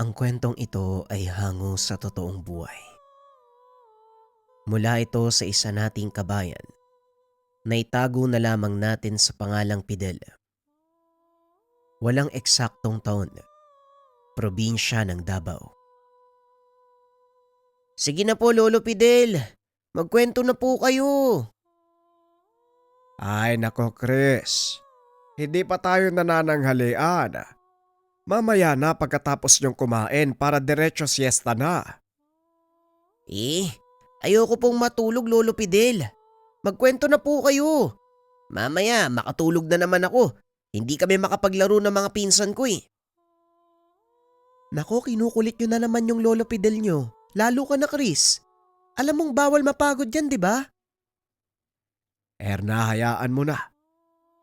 Ang kwentong ito ay hango sa totoong buhay. Mula ito sa isa nating kabayan na itago na lamang natin sa pangalang Fidel. Walang eksaktong taon, probinsya ng Davao. Sige na po, Lolo Fidel. Magkwento na po kayo. Ay nako Chris, hindi pa tayo nanananghalian. Mamaya na pagkatapos niyong kumain para diretso siesta na. Eh, ayoko pong matulog, Lolo Fidel. Magkwento na po kayo. Mamaya, makatulog na naman ako. Hindi kami makapaglaro ng mga pinsan ko eh. Nako, kinukulit nyo na naman yung Lolo Fidel nyo. Lalo ka na, Chris. Alam mong bawal mapagod yan, di ba? Erna, hayaan mo na.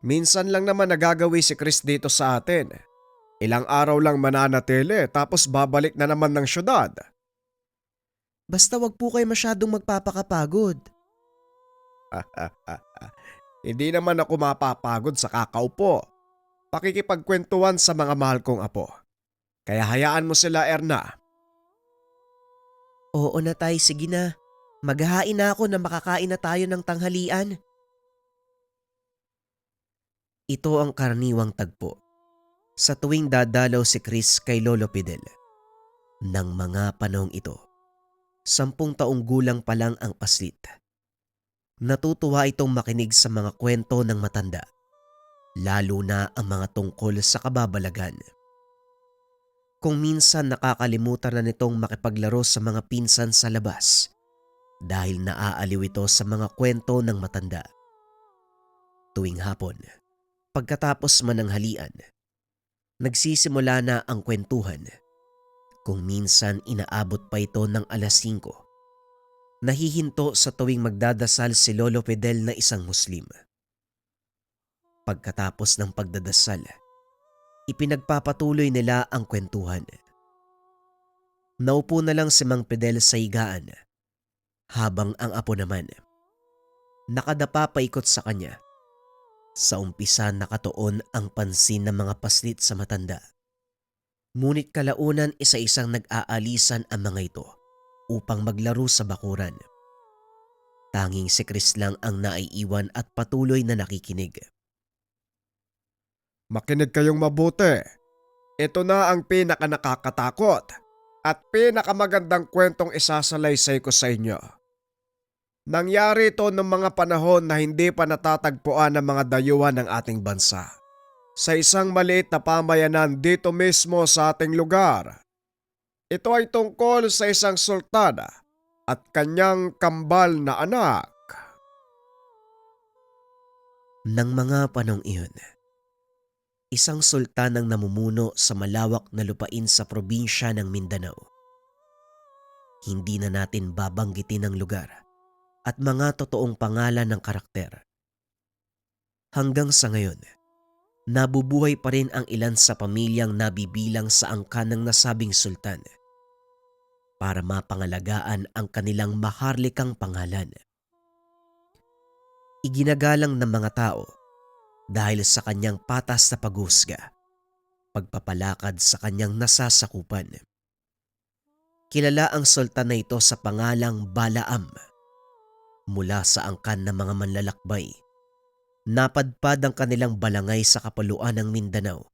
Minsan lang naman nagagawi si Chris dito sa atin. Ilang araw lang mananatili tapos babalik na naman ng syudad. Basta wag po kayo masyadong magpapakapagod. Hindi naman ako mapapagod sa kakaupo. Pakikipagkwentuhan sa mga mahal kong apo. Kaya hayaan mo sila, Erna. Oo na tay, sige na. Maghahain na ako na makakain na tayo ng tanghalian. Ito ang karaniwang tagpo sa tuwing dadalaw si Chris kay Lolo Fidel. Nang mga panahong ito, 10 taong gulang pa lang ang paslit. Natutuwa itong makinig sa mga kwento ng matanda, lalo na ang mga tungkol sa kababalagan. Kung minsan nakakalimutan na nitong makipaglaro sa mga pinsan sa labas dahil naaaliw ito sa mga kwento ng matanda. Tuwing hapon, pagkatapos mananghalian, nagsisimula na ang kwentuhan. Kung minsan inaabot pa ito ng alas 5. Nahihinto sa tuwing magdadasal si Lolo Fidel na isang Muslim. Pagkatapos ng pagdadasal, ipinagpapatuloy nila ang kwentuhan. Naupo na lang si Mang Fidel sa higaan, habang ang apo naman nakadapa paikot sa kanya. Sa umpisa nakatuon ang pansin ng mga paslit sa matanda. Ngunit kalaunan isa-isang nag-aalisan ang mga ito upang maglaro sa bakuran. Tanging si Chris lang ang naiiwan at patuloy na nakikinig. Makinig kayong mabuti. Ito na ang pinakanakakatakot at pinakamagandang kwentong isasalaysay ko sa inyo. Nangyari ito noong mga panahon na hindi pa natatagpuan ng mga dayuhan ng ating bansa. Sa isang maliit na pamayanan dito mismo sa ating lugar. Ito ay tungkol sa isang sultana at kanyang kambal na anak. Nang mga panong iyon, isang sultan ang namumuno sa malawak na lupain sa probinsya ng Mindanao. Hindi na natin babanggitin ang lugar at mga totoong pangalan ng karakter. Hanggang sa ngayon, nabubuhay pa rin ang ilan sa pamilyang nabibilang sa angkan ng nasabing sultan para mapangalagaan ang kanilang maharlikang pangalan. Iginagalang ng mga tao dahil sa kanyang patas na paghusga, pagpapalakad sa kanyang nasasakupan. Kilala ang sultan na ito sa pangalang Balaam. Mula sa angkan ng mga manlalakbay, napadpad ang kanilang balangay sa kapuluan ng Mindanao.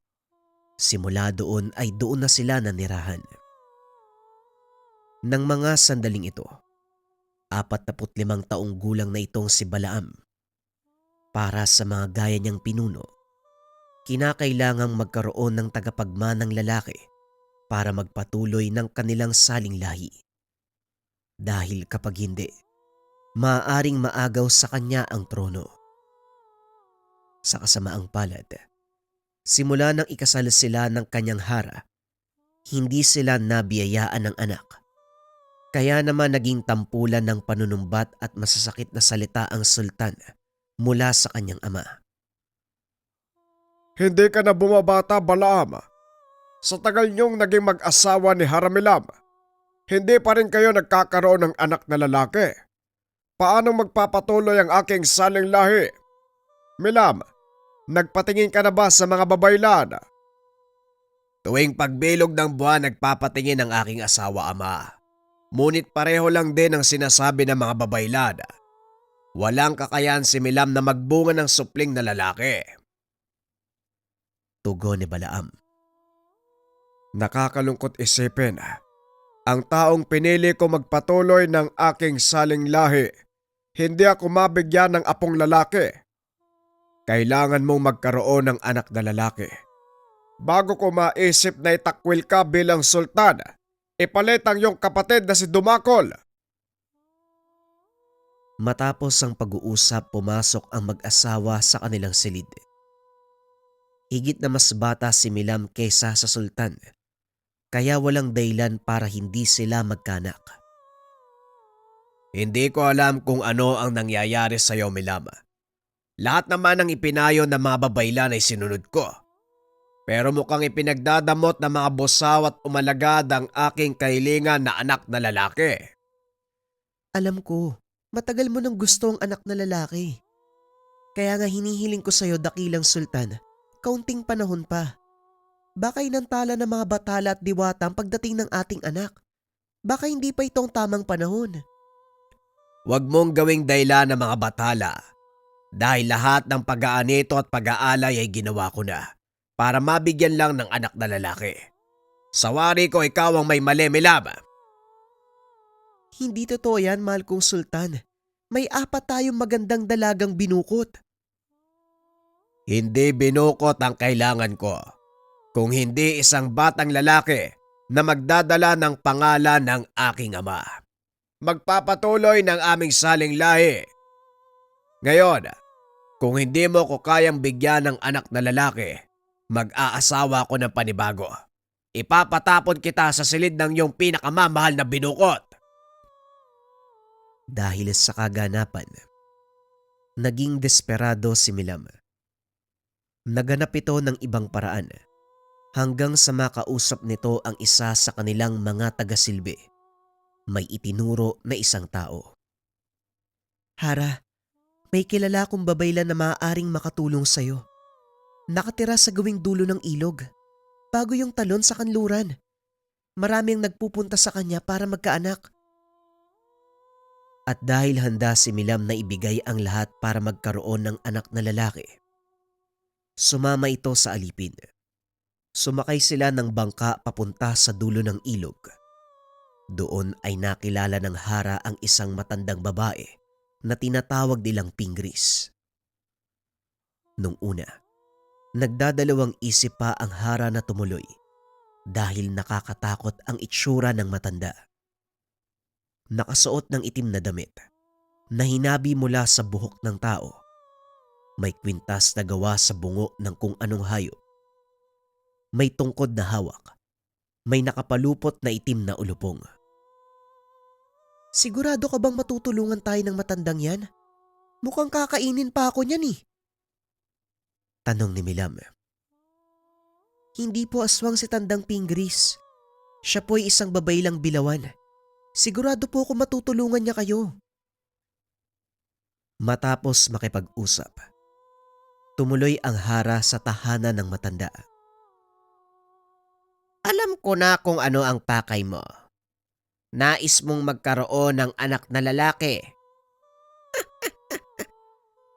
Simula doon ay doon na sila nanirahan. Nang mga sandaling ito, 45 taong gulang na itong si Balaam. Para sa mga gaya niyang pinuno, kinakailangang magkaroon ng tagapagmanang lalaki para magpatuloy ng kanilang saling lahi. Dahil kapag hindi, maaaring maagaw sa kanya ang trono. Sa kasamaang palad, simula nang ikasal sila ng kanyang hara, hindi sila nabiyayaan ng anak. Kaya naman naging tampulan ng panunumbat at masasakit na salita ang sultan mula sa kanyang ama. Hindi ka na bumabata, Balaam. Sa tagal niyong naging mag-asawa ni Haramilam, hindi pa rin kayo nagkakaroon ng anak na lalaki. Paano magpapatuloy ang aking saling lahi? Milam, nagpatingin ka na ba sa mga babaylan? Tuwing pagbilog ng buwan nagpapatingin ang aking asawa ama. Ngunit pareho lang din ang sinasabi ng mga babaylan. Walang kakayahan si Milam na magbunga ng supling na lalaki. Tugon ni Balaam. Nakakalungkot isipin. Ang taong pinili ko magpatuloy ng aking saling lahi, hindi ako mabigyan ng apong lalaki. Kailangan mong magkaroon ng anak na lalaki. Bago ko maisip na itakwil ka bilang sultan, ipalit ang iyong kapatid na si Dumakol. Matapos ang pag-uusap, pumasok ang mag-asawa sa kanilang silid. Higit na mas bata si Milam kaysa sa sultan, kaya walang dahilan para hindi sila magkanak. Hindi ko alam kung ano ang nangyayari sa iyo, Milam. Lahat naman ng ipinayo ng mga babaylan ay sinunod ko. Pero mukhang ipinagdadamot ng mga bosaw at umalagad ang aking kailingan na anak na lalaki. Alam ko, matagal mo nang gusto ang anak na lalaki. Kaya nga hinihiling ko sa'yo, dakilang sultan, kaunting panahon pa. Baka inantala ng mga batala at diwata ang pagdating ng ating anak. Baka hindi pa itong tamang panahon. Huwag mong gawing dahilan ng mga batala. Dahil lahat ng pag-aanito at pag-aalay ay ginawa ko na para mabigyan lang ng anak na lalaki. Sawari ko ikaw ang may mali, Milam. Hindi totoo yan, mahal kong sultan. May 4 tayong magandang dalagang binukot. Hindi binukot ang kailangan ko. Kung hindi isang batang lalaki na magdadala ng pangalan ng aking ama. Magpapatuloy ng aming saling lahi. Ngayon, kung hindi mo ko kayang bigyan ng anak na lalaki, mag-aasawa ko ng panibago. Ipapatapon kita sa silid ng iyong pinakamamahal na binukot. Dahil sa kaganapan, naging desperado si Milam. Naganap ito ng ibang paraan hanggang sa makausap nito ang isa sa kanilang mga tagasilbi. May itinuro na isang tao. Hara, may kilala kong babaylan na maaaring makatulong sa'yo. Nakatira sa gawing dulo ng ilog, bago yung talon sa kanluran. Maraming nagpupunta sa kanya para magkaanak. At dahil handa si Milam na ibigay ang lahat para magkaroon ng anak na lalaki, sumama ito sa alipin. Sumakay sila ng bangka papunta sa dulo ng ilog. Doon ay nakilala ng Hara ang isang matandang babae na tinatawag nilang Pingris. Nung una, nagdadalawang isip pa ang Hara na tumuloy dahil nakakatakot ang itsura ng matanda. Nakasuot ng itim na damit na hinabi mula sa buhok ng tao. May kwintas na gawa sa bungo ng kung anong hayop. May tungkod na hawak. May nakapalupot na itim na ulupong. Sigurado ka bang matutulungan tayo ng matandang yan? Mukhang kakainin pa ako niyan eh. Tanong ni Milam. Hindi po aswang si Tandang Pingris. Siya po'y isang babaylang bilawan. Sigurado po ako matutulungan niya kayo. Matapos makipag-usap, tumuloy ang Hara sa tahanan ng matanda. Alam ko na kung ano ang pakay mo. Nais mong magkaroon ng anak na lalaki.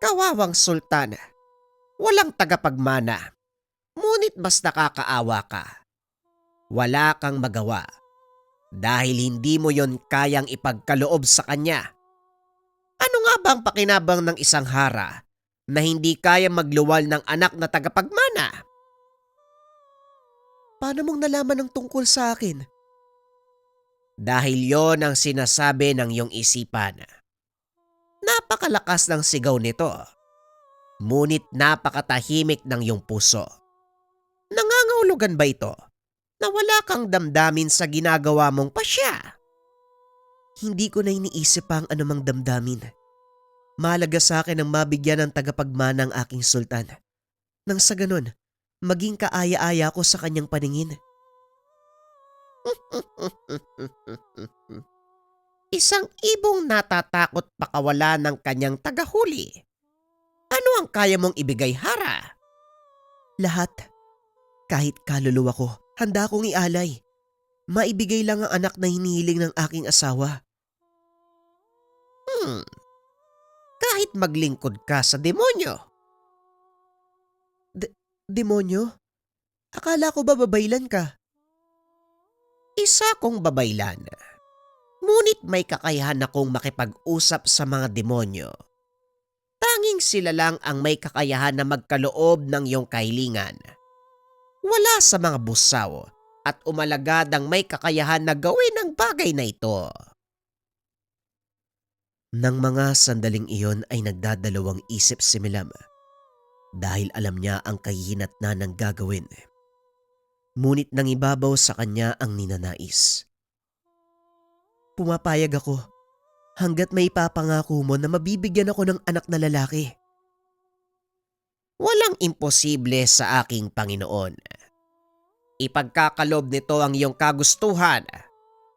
Kawawang sultan, walang tagapagmana. Ngunit mas nakakaawa ka. Wala kang magawa dahil hindi mo yon kayang ipagkaloob sa kanya. Ano nga bang pakinabang ng isang Hara na hindi kaya magluwal ng anak na tagapagmana? Paano mong nalaman ang tungkol sa akin? Dahil yon ang sinasabi ng iyong isipan. Napakalakas ng sigaw nito, ngunit napakatahimik ng iyong puso. Nangangahulugan ba ito na wala kang damdamin sa ginagawa mong pasya? Hindi ko na iniisip pa ang anumang damdamin. Mahalaga sa akin ang mabigyan ng tagapagmana ang aking sultan. Nang sa ganon, maging kaaya-aya ko sa kanyang paningin. Isang ibong natatakot pakawala ng kanyang tagahuli. Ano ang kaya mong ibigay, Hara? Lahat. Kahit kaluluwa ko. Handa akong ialay. Maibigay lang ang anak na hinihiling ng aking asawa. Kahit maglingkod ka sa demonyo. Demonyo? Akala ko ba babaylan ka? Isa kong babaylan. Ngunit may kakayahan akong makipag-usap sa mga demonyo. Tanging sila lang ang may kakayahan na magkaloob ng iyong kahilingan. Wala sa mga busaw at umalagad ang may kakayahan na gawin ang bagay na ito. Nang mga sandaling iyon ay nagdadalawang isip si Milam dahil alam niya ang kahihinatnan ng gagawin. Ngunit nang ibabaw sa kanya ang ninanais. Pumapayag ako hanggat may ipapangako mo na mabibigyan ako ng anak na lalaki. Walang imposible sa aking Panginoon. Ipagkakalob nito ang iyong kagustuhan,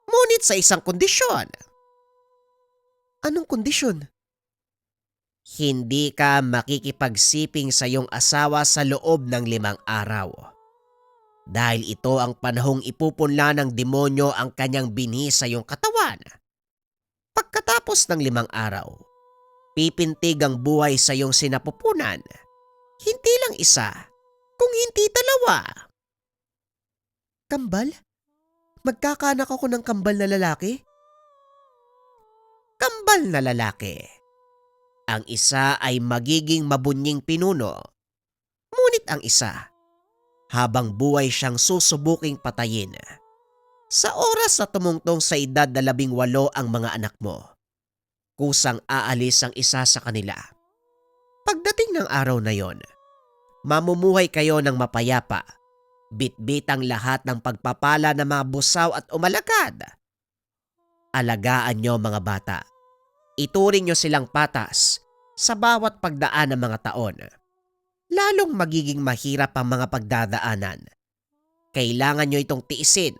ngunit sa isang kondisyon. Anong kondisyon? Hindi ka makikipagsiping sa iyong asawa sa loob ng 5 araw. Dahil ito ang panahong ipupunla ng demonyo ang kanyang binhi sa iyong katawan. Pagkatapos ng 5 araw, pipintig ang buhay sa iyong sinapupunan. Hindi lang isa, kung hindi 2. Kambal? Magkakanak ako ng kambal na lalaki? Kambal na lalaki. Ang isa ay magiging mabunying pinuno. Ngunit ang isa, habang buhay siyang susubuking patayin. Sa oras na tumungtong sa edad na 18 ang mga anak mo, kusang aalis ang isa sa kanila. Pagdating ng araw na yon, mamumuhay kayo ng mapayapa, bitbit ang lahat ng pagpapala ng mga busaw at umalagad. Alagaan nyo mga bata. Ituring nyo silang patas sa bawat pagdaan ng mga taon. Lalong magiging mahirap ang mga pagdadaanan. Kailangan nyo itong tiisin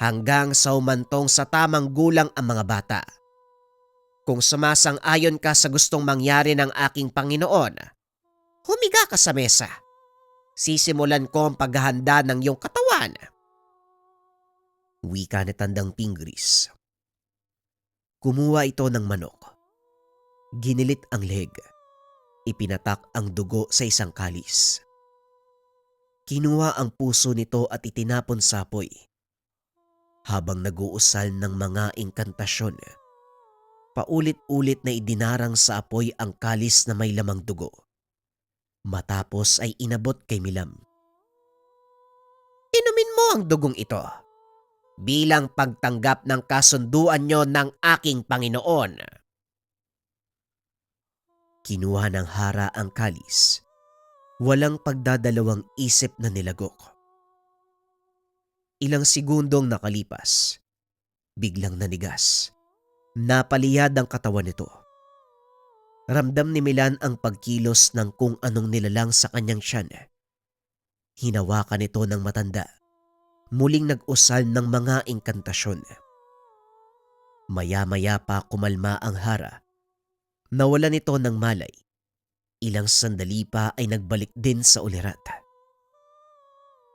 hanggang sa umantong sa tamang gulang ang mga bata. Kung sumasang-ayon ka sa gustong mangyari ng aking Panginoon, humiga ka sa mesa. Sisimulan ko ang paghahanda ng iyong katawan. Wika ni Tandang Pingris. Kumuha ito ng manok. Ginilit ang leg. Ipinatak ang dugo sa isang kalis. Kinuha ang puso nito at itinapon sa apoy. Habang nag-uusal ng mga inkantasyon, paulit-ulit na idinarang sa apoy ang kalis na may lamang dugo. Matapos ay inabot kay Milam. Inumin mo ang dugong ito bilang pagtanggap ng kasunduan nyo ng aking Panginoon. Kinuha ng hara ang kalis. Walang pagdadalawang isip na nilagok. Ilang segundong nakalipas, biglang nanigas. Napaliyad ang katawan nito. Ramdam ni Milan ang pagkilos ng kung anong nilalang sa kanyang tiyan. Hinawakan ito ng matanda. Muling nag-usal ng mga inkantasyon. Maya-maya pa kumalma ang hara. Nawalan ito ng malay. Ilang sandali pa ay nagbalik din sa ulirat.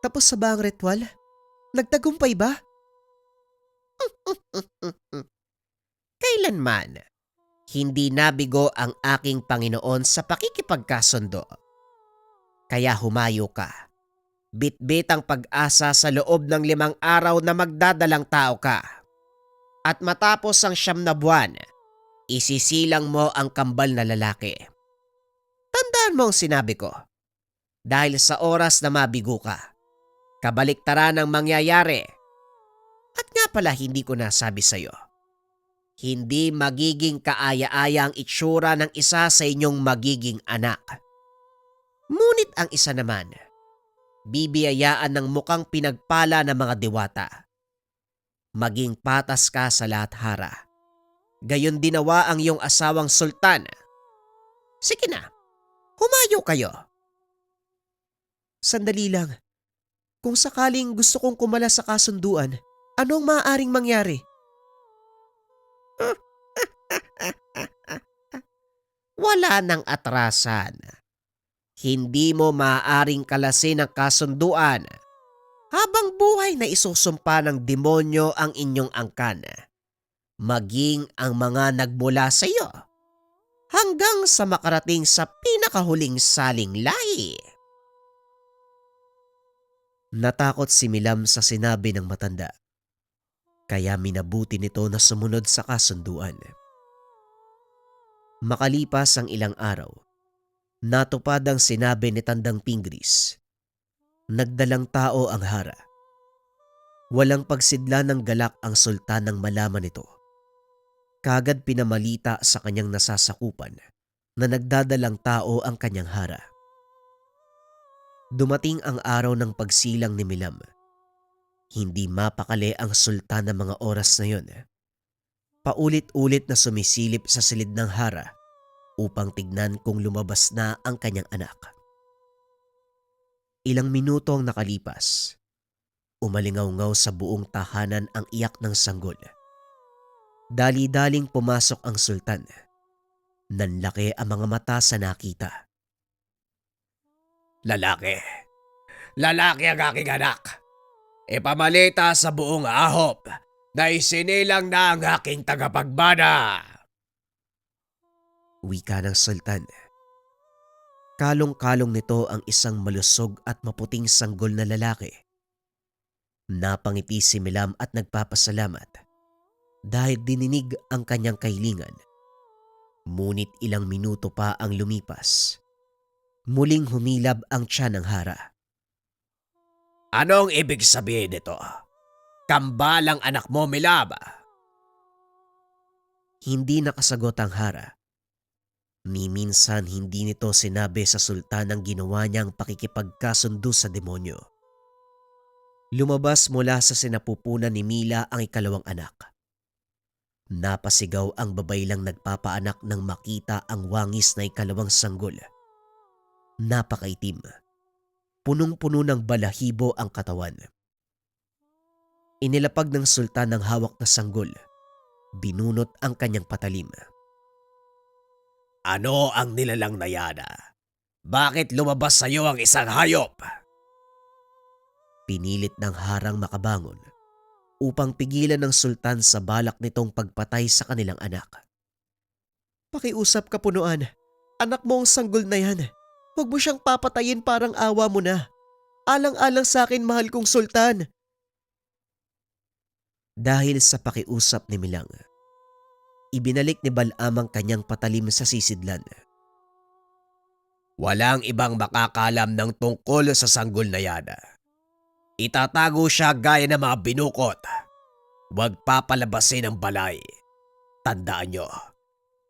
Tapos sa ba ang ritual? Nagtagumpay ba? Kailanman, hindi nabigo ang aking Panginoon sa pakikipagkasundo. Kaya humayo ka. Bitbit ang pag-asa sa loob ng 5 araw na magdadalang tao ka. At matapos ang 9 na buwan, isisilang mo ang kambal na lalaki. Tandaan mo ang sinabi ko. Dahil sa oras na mabigo ka, kabaliktaran ang mangyayari. At nga pala hindi ko nasabi sa'yo. Hindi magiging kaaya-aya ang itsura ng isa sa inyong magiging anak. Ngunit ang isa naman, bibiyayaan ng mukhang pinagpala ng mga diwata. Maging patas ka sa lahat, hara. Gayon dinawa ang iyong asawang sultan. Sige na, humayo kayo. Sandali lang. Kung sakaling gusto kong kumala sa kasunduan, anong maaaring mangyari? Wala nang atrasan. Hindi mo maaaring kalasin ang kasunduan Habang buhay na isusumpa ng demonyo ang inyong angkan, maging ang mga nagmula sa iyo, hanggang sa makarating sa pinakahuling saling lahi. Natakot si Milam sa sinabi ng matanda, kaya minabuti nito na sumunod sa kasunduan. Makalipas ang ilang araw, natupad ang sinabi ni Tandang Pingris. Nagdalang tao ang hara. Walang pagsidla ng galak ang sultan nang malaman nito. Kagad pinamalita sa kanyang nasasakupan na nagdadalang tao ang kanyang hara. Dumating ang araw ng pagsilang ni Milam. Hindi mapakali ang sultan ng mga oras na yon. Paulit-ulit na sumisilip sa silid ng hara upang tignan kung lumabas na ang kanyang anak. Ilang minuto ang nakalipas. Umalingaw-ngaw sa buong tahanan ang iyak ng sanggol. Dali-daling pumasok ang sultan. Nanlaki ang mga mata sa nakita. Lalaki. Lalaki ang aking anak. Ipamalita sa buong ahop na isinilang na ang aking tagapagmana. Wika ng sultan. Kalong-kalong nito ang isang malusog at maputing sanggol na lalaki. Napangiti si Milam at nagpapasalamat dahil dininig ang kanyang kahilingan. Ngunit ilang minuto pa ang lumipas. Muling humilab ang tiyan ng hara. Anong ibig sabihin nito? Kambalang anak mo, Milam. Hindi nakasagot ang hara. Ni minsan hindi nito sinabi sa sultan ang ginawa niyang pakikipagkasundo sa demonyo. Lumabas mula sa sinapupunan ni Mila ang ikalawang anak. Napasigaw ang babaylang nagpapaanak nang makita ang wangis na ikalawang sanggol. Napakaitim. Punong-puno ng balahibo ang katawan. Inilapag ng sultan ng hawak na sanggol. Binunot ang kanyang patalim. Ano ang nilalang na yan? Bakit lumabas sa iyo ang isang hayop? Pinilit ng harang makabangon upang pigilan ng sultan sa balak nitong pagpatay sa kanilang anak. Pakiusap ka, punuan. Anak mo ang sanggol na yan. Huwag mo siyang papatayin, parang awa mo na. Alang-alang sa akin, mahal kong sultan. Dahil sa pakiusap ni Milang, ibinalik ni Balam ang kanyang patalim sa sisidlan. Walang ibang makakalam ng tungkol sa sanggol na yan. Itatago siya gaya ng mga binukot. Huwag papalabasin ang balay. Tandaan nyo,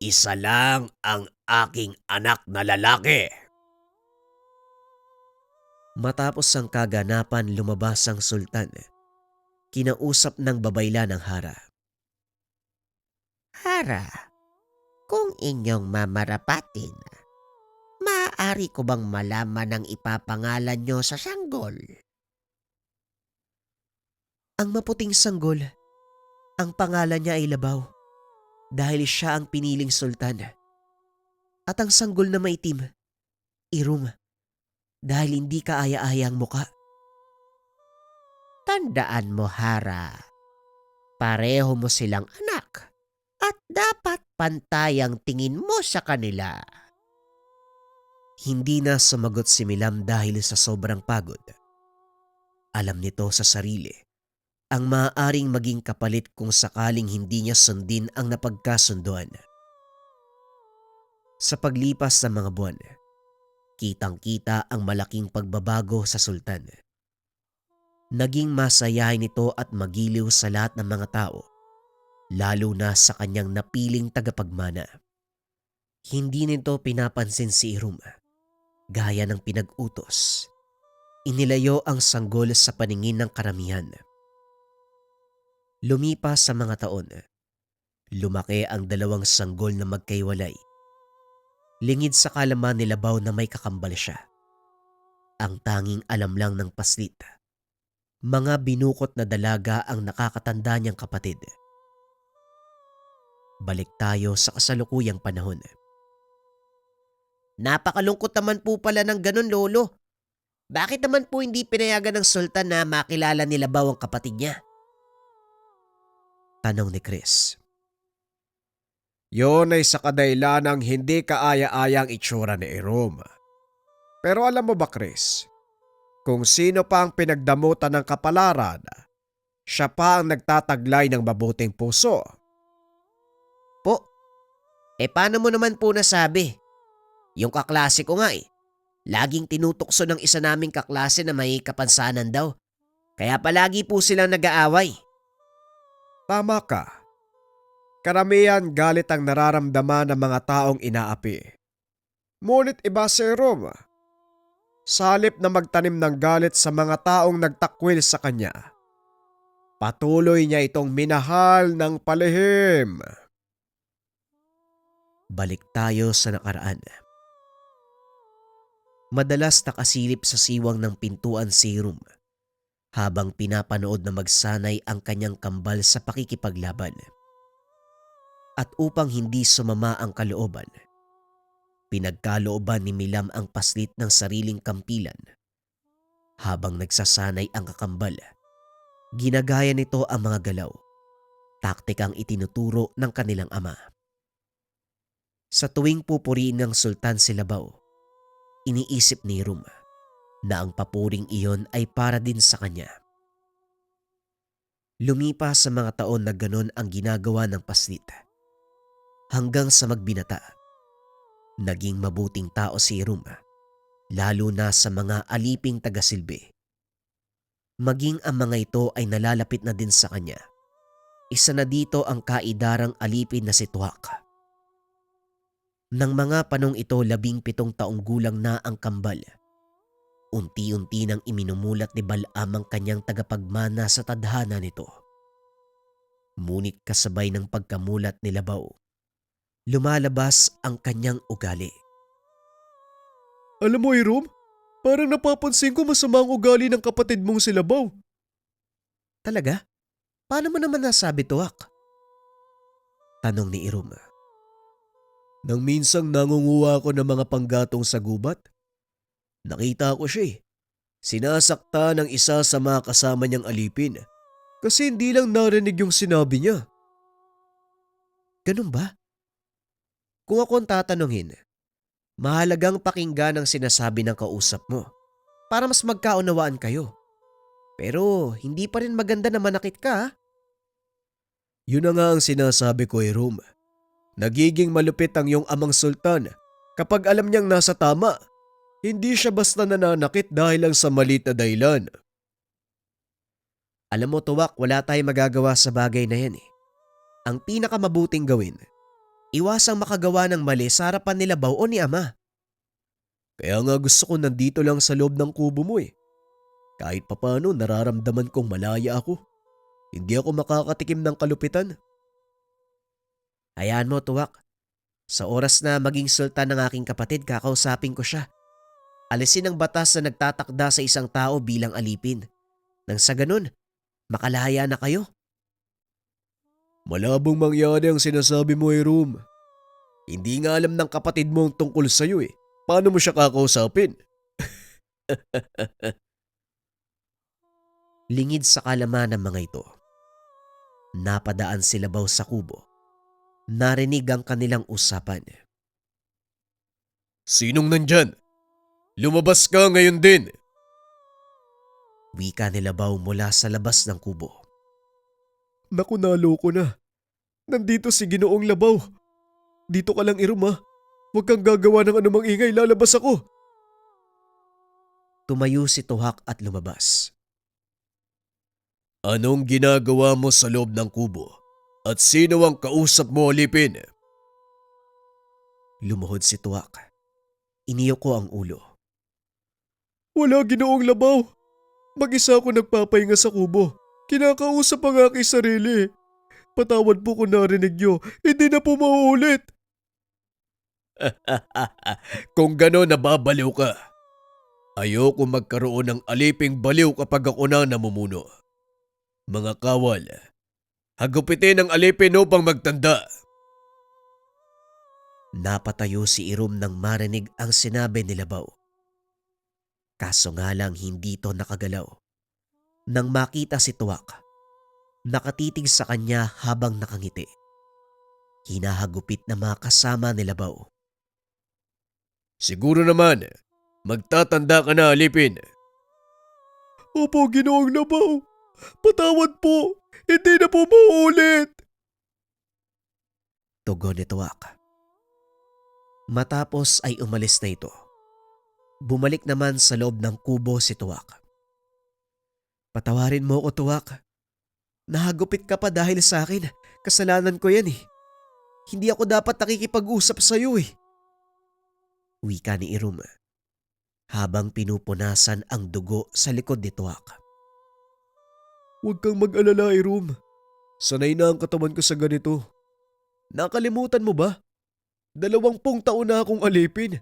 isa lang ang aking anak na lalaki. Matapos ang kaganapan, lumabas ang sultan. Kinausap ng babayla ng hara. Hara, kung inyong mamarapatin, maaari ko bang malaman ang ipapangalan nyo sa sanggol? Ang maputing sanggol, ang pangalan niya ay Labaw dahil siya ang piniling sultan. At ang sanggol na maitim, Irum, dahil hindi ka aya-aya ang muka. Tandaan mo, Hara, pareho mo silang anak at dapat pantay ang tingin mo sa kanila. Hindi na sumagot si Milam dahil sa sobrang pagod. Alam nito sa sarili ang maaaring maging kapalit kung sakaling hindi niya sundin ang napagkasunduan. Sa paglipas ng mga buwan, kitang-kita ang malaking pagbabago sa sultan. Naging masayahin ito at magiliw sa lahat ng mga tao, lalo na sa kanyang napiling tagapagmana. Hindi nito pinapansin si Irum, gaya ng pinag-utos. Inilayo ang sanggol sa paningin ng karamihan. Lumipas sa mga taon, lumaki ang dalawang sanggol na magkaiwalay. Lingid sa kalaman ni Labaw na may kakambal siya. Ang tanging alam lang ng paslit, mga binukot na dalaga ang nakakatanda niyang kapatid. Balik tayo sa kasalukuyang panahon. Napakalungkot naman po pala ng ganun, lolo. Bakit naman po hindi pinayagan ng sultan na makilala ni Labaw ang kapatid niya? Tanong ni Chris. Yun ay sa kadailanang hindi kaaya-ayang itsura ni Irom. Pero alam mo ba, Chris, kung sino pa ang pinagdamutan ng kapalaran, siya pa ang nagtataglay ng mabuting puso. Po, paano mo naman po nasabi? Yung kaklase ko nga laging tinutokso ng isa naming kaklase na may kapansanan daw. Kaya palagi po silang nag-aaway. Tama ka. Karamihan galit ang nararamdaman ng mga taong inaapi. Ngunit iba si Irom. Sa halip na magtanim ng galit sa mga taong nagtakwil sa kanya, patuloy niya itong minahal ng palihim. Balik tayo sa nakaraan. Madalas nakasilip sa siwang ng pintuan si Irom habang pinapanood na magsanay ang kanyang kambal sa pakikipaglaban. At upang hindi sumama ang kalooban, pinagkalooban ni Milam ang paslit ng sariling kampilan. Habang nagsasanay ang kakambal, ginagaya nito ang mga galaw, taktikang itinuturo ng kanilang ama. Sa tuwing pupuriin ng sultan si Labaw, iniisip ni Irom na ang papuring iyon ay para din sa kanya. Lumipas sa mga taon na ganon ang ginagawa ng paslit. Hanggang sa magbinata, naging mabuting tao si Irom, lalo na sa mga aliping tagasilbi. Maging ang mga ito ay nalalapit na din sa kanya. Isa na dito ang kaidarang alipin na si Tuwak. Nang mga panong ito 17 taong gulang na ang kambal, unti-unti nang iminumulat ni Balaam ang kanyang tagapagmana sa tadhana nito. Ngunit kasabay ng pagkamulat ni Labaw, lumalabas ang kanyang ugali. Alam mo, Irom, parang napapansin ko masama ang ugali ng kapatid mong si Labaw. Talaga? Paano mo naman nasabi, Tuwak? Tanong ni Irom. Nang minsang nangunguha ko ng mga panggatong sa gubat, nakita ko siya. Sinasakta ng isa sa mga kasama niyang alipin kasi hindi lang narinig yung sinabi niya. Ganun ba? Kung ako ang tatanungin, mahalagang pakinggan ang sinasabi ng kausap mo para mas magkaunawaan kayo. Pero hindi pa rin maganda na manakit ka, ha? Yun na nga ang sinasabi ko, Irom. Nagiging malupit ang iyong amang sultan kapag alam niyang nasa tama. Hindi siya basta nananakit dahil lang sa maliit na dahilan. Alam mo, Tuwak, wala tayong magagawa sa bagay na yan. Ang pinakamabuting gawin, iwasang makagawa ng mali sa harapan ni Labaw o ni ama. Kaya nga gusto ko nandito lang sa loob ng kubo mo . Kahit papano nararamdaman kong malaya ako. Hindi ako makakatikim ng kalupitan. Hayaan mo, Tuwak. Sa oras na maging sultan ng aking kapatid, kakausapin ko siya. Alisin ang batas na nagtatakda sa isang tao bilang alipin. Nang sa ganun, makalaya na kayo. Malabong mangyari ang sinasabi mo, Irom. Hindi nga alam ng kapatid mo ang tungkol sa'yo . Paano mo siya kakausapin? Lingid sa kalaman ng mga ito, napadaan si Labaw sa kubo. Narinig ang kanilang usapan. Sinong nandyan? Lumabas ka ngayon din. Wika ni Labaw mula sa labas ng kubo. Naku, naloko na. Nandito si Ginoong Labaw. Dito ka lang, Irom, ha. Huwag kang gagawa ng anumang ingay, lalabas ako. Tumayo si Tuhak at lumabas. Anong ginagawa mo sa loob ng kubo? At sino ang kausap mo, alipin? Lumuhod si Tuwak. Iniyoko ang ulo. Wala, Ginoong Labaw. Mag-isa ako nagpapahinga sa kubo. Kinakausap ang aking sarili. Patawad po kung narinig niyo. Hindi na po mauulit. Kung gano'n, nababaliw ka. Ayoko magkaroon ng aliping baliw kapag ako na namumuno. Mga kawal, hagupitin ang alipin upang magtanda. Napatayo si Irom nang marinig ang sinabi ni Labaw. Kaso nga lang hindi to nakagalaw. Nang makita si Tuwak, nakatitig sa kanya habang nakangiti. Hinahagupit na mga kasama ni Labaw. Siguro naman, magtatanda ka na, Alipin. Opo, Ginoong Labaw. Patawad po. Hindi na po mauulit. Tugon ni Tuwak. Matapos ay umalis na ito. Bumalik naman sa loob ng kubo si Tuwak. Patawarin mo ko, Tuwak. Nahagupit ka pa dahil sa akin. Kasalanan ko yan eh. Hindi ako dapat nakikipag-usap sa iyo eh. Wika ni Irum habang pinupunasan ang dugo sa likod ni Tuwak. Huwag kang mag-alala, Irum. Sanay na ang katawan ko sa ganito. Nakalimutan mo ba? 20 taon na akong alipin.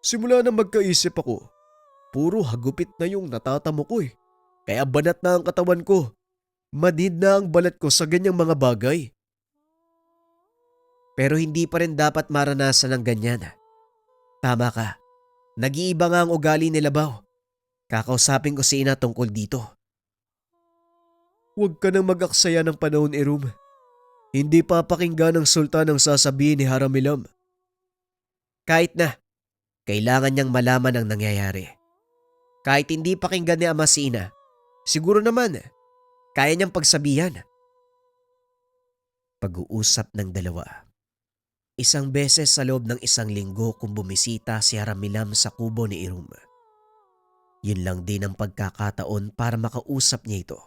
Simula na magkaisip ako. Puro hagupit na yung natatamo ko eh. Kaya banat na ang katawan ko. Madid na ang balat ko sa ganyang mga bagay. Pero hindi pa rin dapat maranasan ng ganyan. Tama ka. Nag-iiba nga ang ugali ni Labaw. Kakausapin ko si Ina tungkol dito. Huwag ka nang mag-aksaya ng panahon, Irum. Hindi papakinggan ng sultan ang sasabihin ni Haramilam. Kahit na, kailangan niyang malaman ang nangyayari. Kahit hindi pakinggan ni Ama si Ina, siguro naman, kaya niyang pagsabihan. Pag-uusap ng dalawa. Isang beses sa loob ng 1 linggo kung bumisita si Haramilam sa kubo ni Irum. Yun lang din ang pagkakataon para makausap niya ito.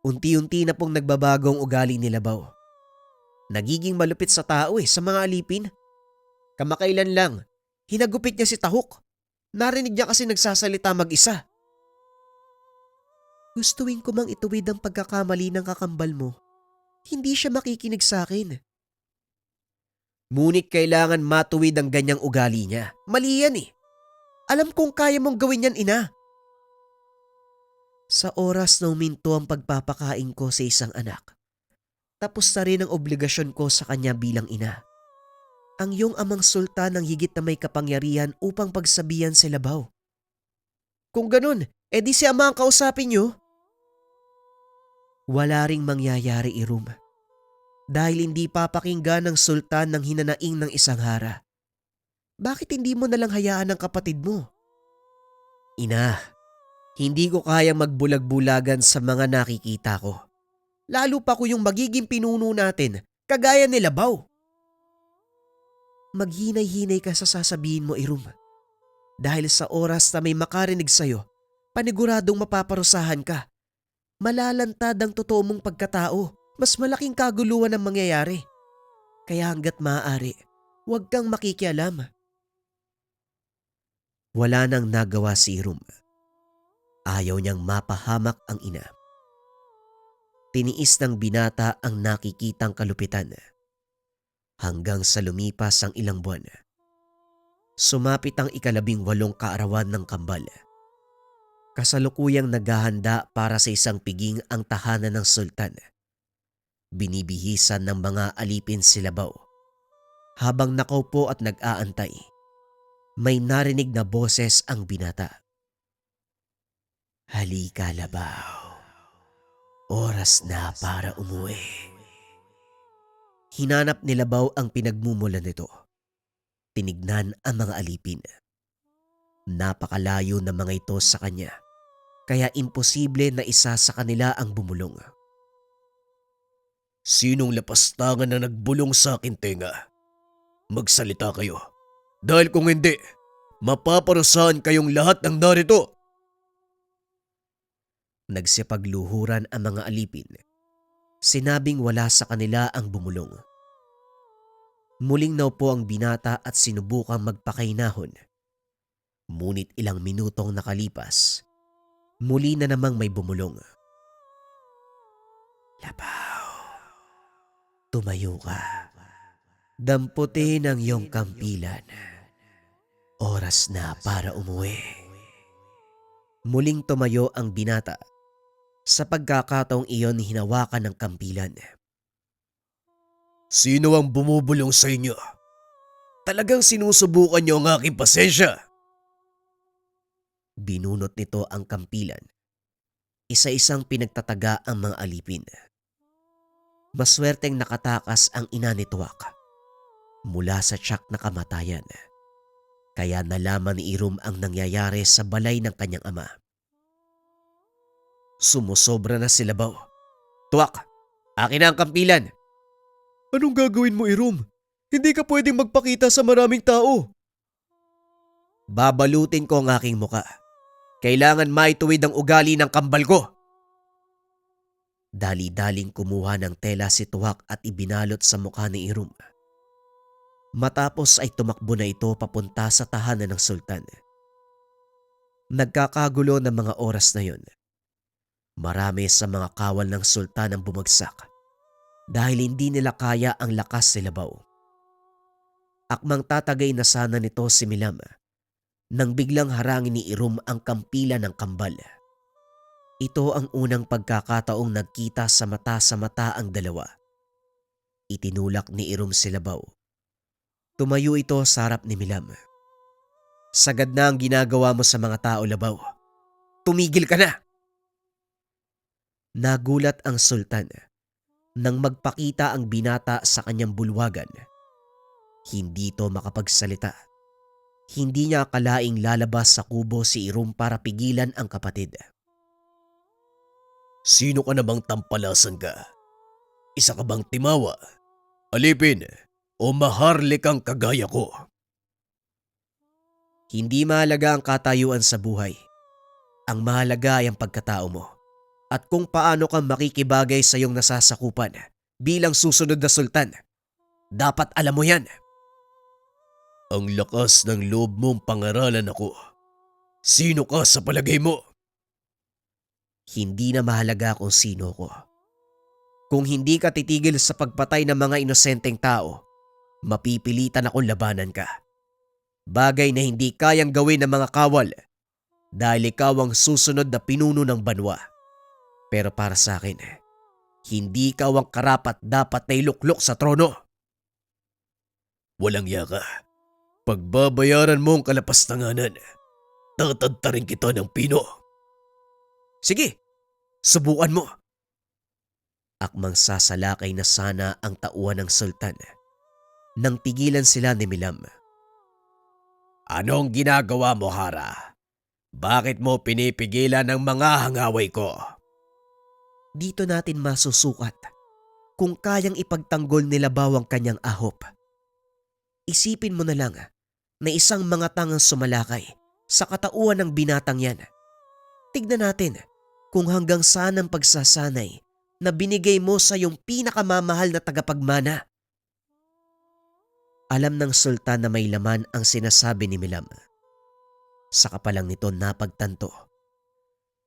Unti-unti na pong nagbabago ang ugali ni Labaw. Nagiging malupit sa tao sa mga alipin. Kamakailan lang, hinagupit niya si Tahok. Narinig niya kasi nagsasalita mag-isa. Gustuin ko mang ituwid ang pagkakamali ng kakambal mo. Hindi siya makikinig sa akin. Ngunit kailangan matuwid ang ganyang ugali niya. Mali yan eh. Alam kong kaya mong gawin yan, Ina. Sa oras na uminto ang pagpapakain ko sa isang anak, tapos na rin ang obligasyon ko sa kanya bilang ina. Ang iyong amang sultan ang higit na may kapangyarihan upang pagsabihan si Labaw. Kung ganun, edi si Ama ang kausapin niyo. Wala ring mangyayari, Irum. Dahil hindi papakinggan ng sultan ng hinanaing ng isang hara. Bakit hindi mo nalang hayaan ang kapatid mo? Ina, hindi ko kayang magbulag-bulagan sa mga nakikita ko. Lalo pa ko yung magiging pinuno natin, kagaya ni Labaw. Maghinay-hinay ka sa sasabihin mo, Irum. Dahil sa oras na may makarinig sa'yo, paniguradong mapaparusahan ka. Malalantad ang totoo mong pagkatao, mas malaking kaguluhan ang mangyayari. Kaya hanggat maaari, huwag kang makikialam. Wala nang nagawa si Irum. Ayaw niyang mapahamak ang ina. Tiniis ng binata ang nakikitang kalupitan. Hanggang sa lumipas ang ilang buwan. Sumapit ang 18 kaarawan ng kambal. Kasalukuyang naghahanda para sa isang piging ang tahanan ng sultan. Binibihisan ng mga alipin si Labaw. Habang nakaupo at nag-aantay, may narinig na boses ang binata. Halika, Labaw. Oras na para umuwi. Hinanap ni Labaw ang pinagmumulan nito. Tinignan ang mga alipin. Napakalayo ng mga ito sa kanya, kaya imposible na isa sa kanila ang bumulong. Sinong lapastangan na nagbulong sa akin, tenga? Magsalita kayo. Dahil kung hindi, mapaparusahan kayong lahat ng narito. Nagsipagluhuran ang mga alipin. Sinabing wala sa kanila ang bumulong. Muling naupo ang binata at sinubukang magpakainahon. Ngunit ilang minutong nakalipas, muli na namang may bumulong. Labaw, tumayo ka. Damputin ang iyong kampilan. Oras na para umuwi. Muling tumayo ang binata. Sa pagkakataong iyon hinawakan ng kampilan. Sino ang bumubulong sa inyo? Talagang sinusubukan niyo ang aking pasensya. Binunot nito ang kampilan. Isa-isang pinagtataga ang mga alipin. Maswerteng nakatakas ang ina ni Tuwak mula sa tiyak na kamatayan. Kaya nalaman ni Irum ang nangyayari sa balay ng kanyang ama. Sumusobra na si Labaw. Tuwak, akin na ang kampilan. Anong gagawin mo, Irum? Hindi ka pwedeng magpakita sa maraming tao. Babalutin ko ang aking muka. Kailangan maituwid ang ugali ng kambal ko. Dali-daling kumuha ng tela si Tuwak at ibinalot sa mukha ni Irum. Matapos ay tumakbo na ito papunta sa tahanan ng sultan. Nagkakagulo ng mga oras na yon. Marami sa mga kawal ng sultan ang bumagsak dahil hindi nila kaya ang lakas ni Labaw. Akmang tatagay na sana nito si Milam nang biglang harangin ni Irum ang kampila ng kambal. Ito ang unang pagkakataong nagkita sa mata ang dalawa. Itinulak ni Irum si Labaw. Tumayo ito sa harap ni Milam. Sagad na ang ginagawa mo sa mga tao, Labaw. Tumigil ka na! Nagulat ang sultan nang magpakita ang binata sa kanyang bulwagan. Hindi ito makapagsalita. Hindi niya akalaing lalabas sa kubo si Irum para pigilan ang kapatid. Sino ka namang tampalasan ka? Isa ka bang timawa? Alipin o maharlikang kagaya ko? Hindi mahalaga ang katayuan sa buhay. Ang mahalaga ay ang pagkatao mo at kung paano ka makikibagay sa iyong nasasakupan bilang susunod na sultan. Dapat alam mo yan. Ang lakas ng loob mong pangaralan ako. Sino ka sa palagay mo? Hindi na mahalaga kung sino ko. Kung hindi ka titigil sa pagpatay ng mga inosenteng tao, mapipilitan akong labanan ka. Bagay na hindi kayang gawin ng mga kawal dahil ikaw ang susunod na pinuno ng banwa. Pero para sa akin, hindi ikaw ang karapat dapat na iluklok sa trono. Walang yaka. Pagbabayaran mo ang kalapastanganan, tatadtarin kita ng pino. Sige, subukan mo. Akmang sasalakay na sana ang tauhan ng sultan nang tigilan sila ni Milam. Anong ginagawa mo, Hara? Bakit mo pinipigilan ang mga hangaway ko? Dito natin masusukat kung kayang ipagtanggol ni Labaw ang kanyang ahop. Isipin mo na lang na isang mga tangang sumalakay sa katauhan ng binatang yan. Tignan natin kung hanggang saan ang pagsasanay na binigay mo sa iyong pinakamamahal na tagapagmana. Alam ng sultan na may laman ang sinasabi ni Milam. Saka pa lang nito napagtanto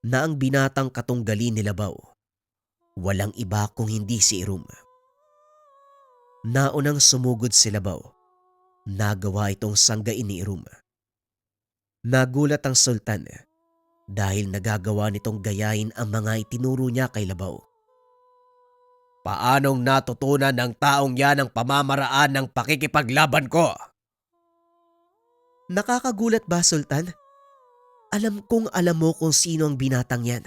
na ang binatang katunggali ni Labaw walang iba kung hindi si Irum. Naunang sumugod si Labaw. Nagawa itong sanggain ni Irum. Nagulat ang sultan dahil nagagawa nitong gayahin ang mga itinuro niya kay Labaw. Paanong natutunan ng taong yan ang pamamaraan ng pakikipaglaban ko? Nakakagulat ba, Sultan? Alam kong alam mo kung sino ang binatang yan.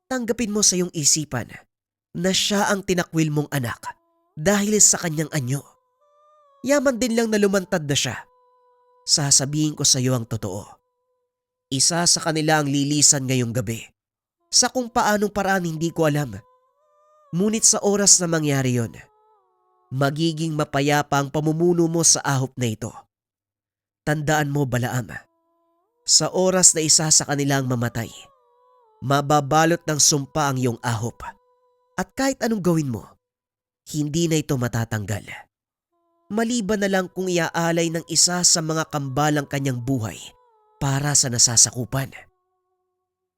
Tanggapin mo sa iyong isipan na siya ang tinakwil mong anak dahil sa kanyang anyo. Yaman din lang na lumantad na siya. Sasabihin ko sa iyo ang totoo. Isa sa kanila ang lilisan ngayong gabi. Sa kung paanong paraan hindi ko alam. Ngunit sa oras na mangyari yon, magiging mapayapa ang pamumuno mo sa ahop na ito. Tandaan mo, Balaam, sa oras na isa sa kanilang mamatay, mababalot ng sumpa ang iyong ahop at kahit anong gawin mo, hindi na ito matatanggal. Maliban na lang kung iaalay ng isa sa mga kambalang kanyang buhay para sa nasasakupan.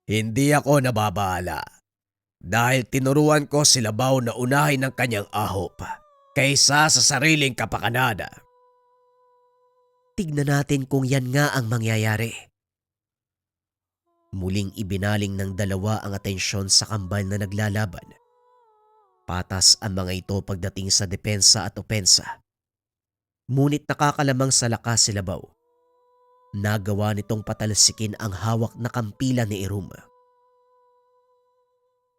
Hindi ako nababahala dahil tinuruan ko si Labaw na unahin ang kanyang ahop kaysa sa sariling kapakanan. Tignan natin kung yan nga ang mangyayari. Muling ibinaling ng dalawa ang atensyon sa kambal na naglalaban. Patas ang mga ito pagdating sa depensa at opensa. Ngunit nakakalamang sa lakas si Labaw. Nagawa nitong patalsikin ang hawak na kampilan ni Irum.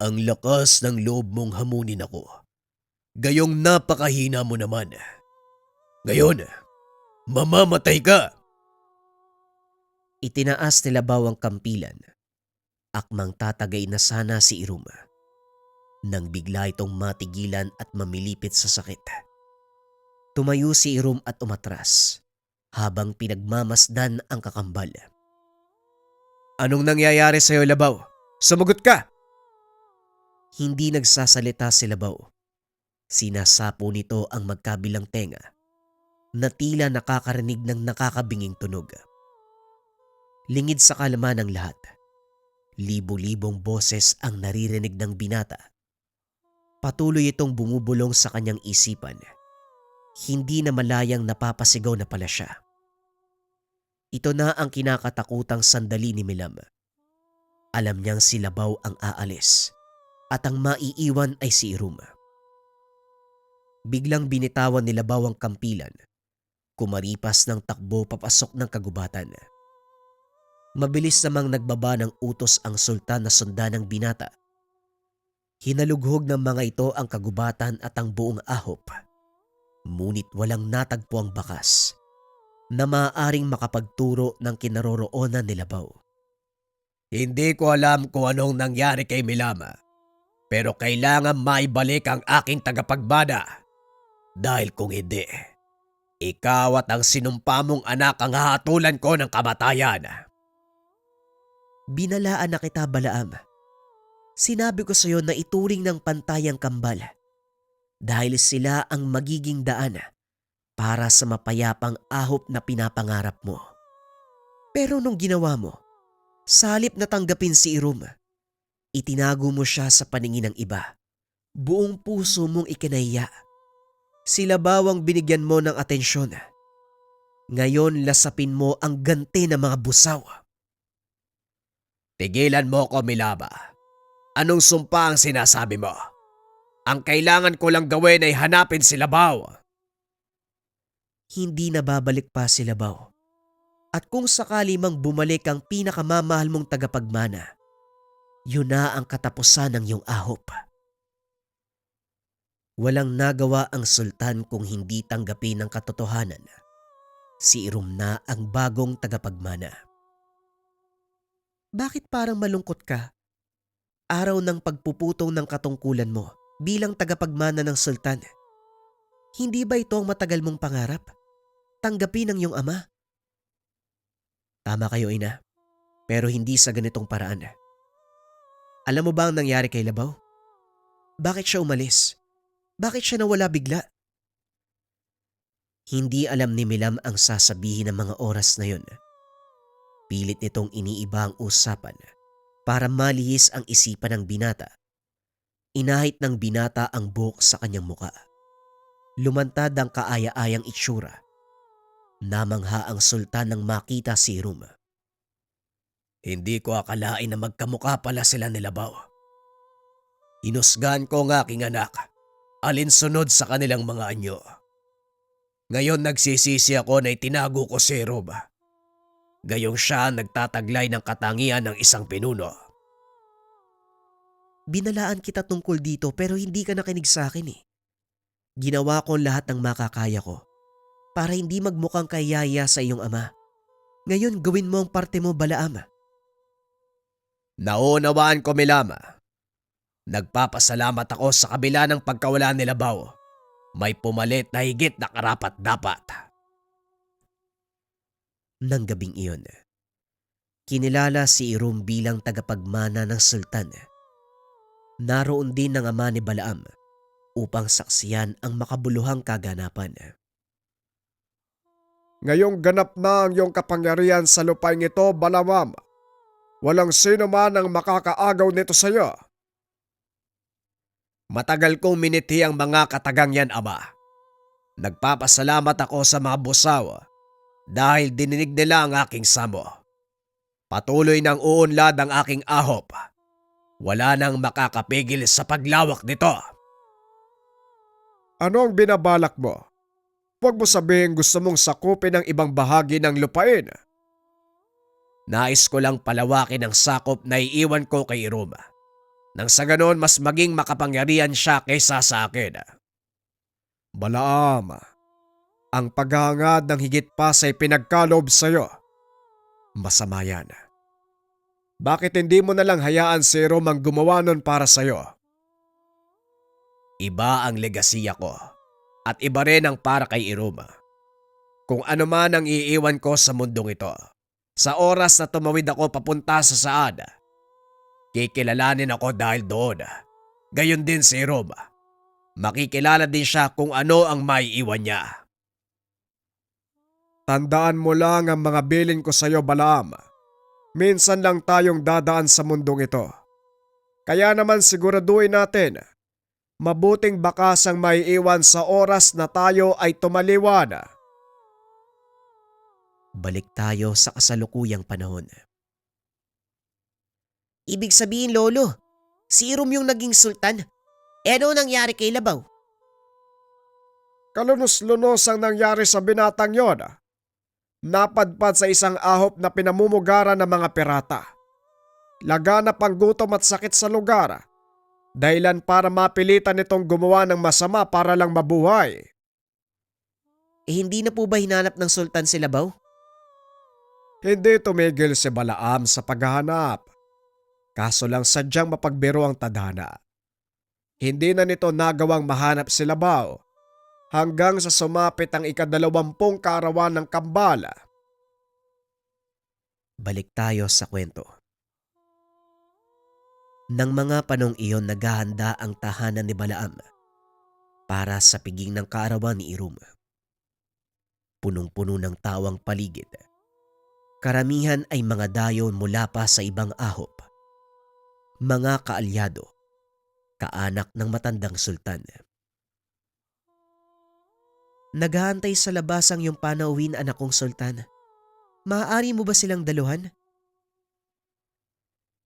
Ang lakas ng loob mong hamunin ako. Gayong napakahina mo naman. Ngayon, mamamatay ka! Itinaas ni Labaw ang kampilan. Akmang tatagay na sana si Irum. Nang bigla itong matigilan at mamilipit sa sakit. Tumayo si Irum at umatras habang pinagmamasdan ang kakambal. Anong nangyayari sa'yo, Labaw? Sumagot ka! Hindi nagsasalita si Labaw. Sinasapo nito ang magkabilang tenga na tila nakakarinig ng nakakabinging tunog. Lingid sa kalma ng lahat, libo-libong boses ang naririnig ng binata. Patuloy itong bumubulong sa kanyang isipan. Hindi na malayang napapasigaw na pala siya. Ito na ang kinakatakutang sandali ni Milam. Alam niyang si Labaw ang aalis at ang maiiwan ay si Irum. Biglang binitawan ni Labaw ang kampilan. Kumaripas ng takbo papasok ng kagubatan. Mabilis namang nagbaba ng utos ang sultan na sundan ng binata. Hinalughog ng mga ito ang kagubatan at ang buong ahop. Ngunit walang natagpo ang bakas na maaaring makapagturo ng kinaroroonan ni Labaw. Hindi ko alam kung anong nangyari kay Milama, pero kailangan maibalik ang aking tagapagbada. Dahil kung hindi, ikaw at ang sinumpa mong anak ang hahatulan ko ng kamatayan. Binalaan na kita, Balaam. Sinabi ko sa iyo na ituring ng pantay ang kambal dahil sila ang magiging daan para sa mapayapang ahop na pinapangarap mo. Pero nung ginawa mo, sa halip na tanggapin si Irum, itinago mo siya sa paningin ng iba. Buong puso mong ikinahiya. Sila bawang binigyan mo ng atensyon. Ngayon lasapin mo ang ganti ng mga busaw. Tigilan mo ko, Milaba. Anong sumpa ang sinasabi mo? Ang kailangan ko lang gawin ay hanapin si Labaw. Hindi na babalik pa si Labaw. At kung sakali mang bumalik ang pinakamamahal mong tagapagmana, yun na ang katapusan ng iyong ahop. Walang nagawa ang sultan kung hindi tanggapin ang katotohanan. Si Irum na ang bagong tagapagmana. Bakit parang malungkot ka? Araw ng pagpuputong ng katungkulan mo bilang tagapagmana ng sultan. Hindi ba ito ang matagal mong pangarap? Tanggapin ng iyong ama. Tama kayo, ina. Pero hindi sa ganitong paraan. Alam mo ba ang nangyari kay Labaw? Bakit siya umalis? Bakit siya nawala bigla? Hindi alam ni Milam ang sasabihin ng mga oras na yun. Pilit nitong iniiba ang usapan para malihis ang isipan ng binata. Inahit ng binata ang buhok sa kanyang muka. Lumantad ang kaaya-ayang itsura. Namangha ang sultan nang makita si Irum. Hindi ko akalain na magkamukha pala sila ni Labaw. Hinusgahan ko ang aking anak, alinsunod sa kanilang mga anyo. Ngayon nagsisisi ako na itinago ko si Irum. Gayong siya ang nagtataglay ng katangian ng isang pinuno. Binalaan kita tungkol dito pero hindi ka nakinig sa akin eh. Ginawa ko lahat ng makakaya ko para hindi magmukhang kayaya sa iyong ama. Ngayon gawin mo ang parte mo, Balaam. Naunawaan ko, Milama. Nagpapasalamat ako sa kabila ng pagkawala ni Labaw. May pumalit na higit na karapat-dapat. Nang gabing iyon, kinilala si Irum bilang tagapagmana ng sultan. Naroon din ng ama ni Balaam upang saksiyan ang makabuluhang kaganapan. Ngayong ganap na ang iyong kapangyarihan sa lupaing ito, Balaam. Walang sino man ang makakaagaw nito sa iyo. Matagal kong miniti ang mga katagang yan, ama. Nagpapasalamat ako sa mga busaw dahil dininig nila ang aking samo. Patuloy nang uunlad ang aking ahop. Wala nang makakapigil sa paglawak nito. Ano ang binabalak mo? Huwag mo sabihin gusto mong sakupin ang ibang bahagi ng lupain. Nais ko lang palawakin ang sakop na iiwan ko kay Iruma. Nang sa ganon mas maging makapangyarihan siya kaysa sa akin. Balaam, ang paghahangad ng higit pa sa ipinagkaloob sa'yo, masama yan. Bakit hindi mo nalang hayaan si Iruma ang gumawa nun para sa'yo? Iba ang legasiya ko at iba rin ang para kay Iruma. Kung ano man ang iiwan ko sa mundong ito, sa oras na tumawid ako papunta sa Saad, kikilalanin ako dahil doon. Gayon din si Iruma. Makikilala din siya kung ano ang maiiwan niya. Tandaan mo lang ang mga bilin ko sa iyo, Balaam. Minsan lang tayong dadaan sa mundong ito. Kaya naman siguraduhin natin, mabuting bakasang maiiwan sa oras na tayo ay tumaliwan. Balik tayo sa kasalukuyang panahon. Ibig sabihin, Lolo, si Irom yung naging sultan. Ano nangyari kay Labaw? Kalunos-lunos ang nangyari sa binatang yon. Napadpad sa isang ahop na pinamumugaran ng mga pirata. Laganap ang gutom at sakit sa lugar. Dahilan para mapilitan itong gumawa ng masama para lang mabuhay. Hindi na po ba hinanap ng sultan si Labaw? Hindi tumigil si Balaam sa paghahanap. Kaso lang sadyang mapagbiro ang tadhana. Hindi na nito nagawang mahanap si Labaw hanggang sa sumapit ang 20 kaarawan ng Kambala. Balik tayo sa kwento. Nang mga panong iyon naghahanda ang tahanan ni Balaam para sa piging ng kaarawan ni Irom. Punong-puno ng tawang paligid. Karamihan ay mga dayon mula pa sa ibang ahop. Mga kaalyado, kaanak ng matandang sultan. Naghahantay sa labas ang iyong panauhin, anak kong sultan. Maaari mo ba silang daluhan?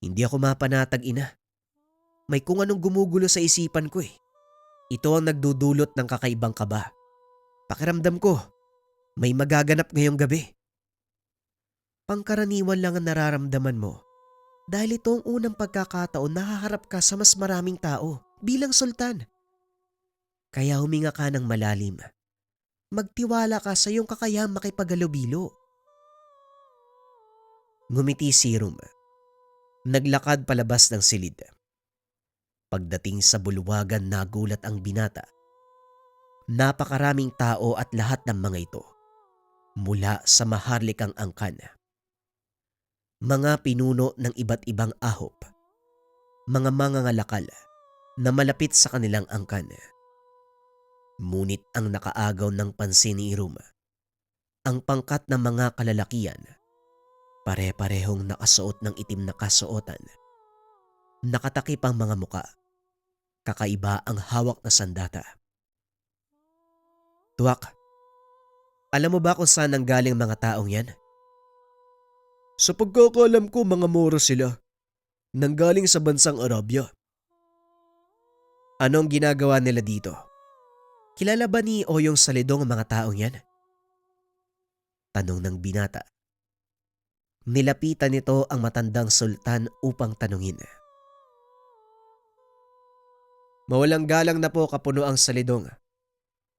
Hindi ako mapanatag, ina. May kung anong gumugulo sa isipan ko eh. Ito ang nagdudulot ng kakaibang kaba. Pakiramdam ko, may magaganap ngayong gabi. Pangkaraniwan lang ang nararamdaman mo dahil ito ang unang pagkakataon na haharap ka sa mas maraming tao bilang sultan. Kaya huminga ka ng malalim. Magtiwala ka sa iyong kakayahang makipaghalubilo. Ngumiti si Irom. Naglakad palabas ng silid. Pagdating sa bulwagan, nagulat ang binata. Napakaraming tao at lahat ng mga ito mula sa maharlikang angkan. Mga pinuno ng iba't ibang ahop, mga mangangalakal na malapit sa kanilang angkan. Ngunit ang nakaagaw ng pansin ni Irom, ang pangkat ng mga kalalakian, pare-parehong nakasuot ng itim na kasuotan. Nakatakip ang mga muka, kakaiba ang hawak na sandata. Tuwak, alam mo ba kung saan nanggaling mga taong yan? Sa pagkakalam ko, mga Moro sila. Nanggaling sa bansang Arabia. Anong ginagawa nila dito? Kilala ba ni Oyong Salidong ang mga taong yan? Tanong ng binata. Nilapitan nito ang matandang sultan upang tanungin. Mawalang galang na po, Kapuno ang Salidong.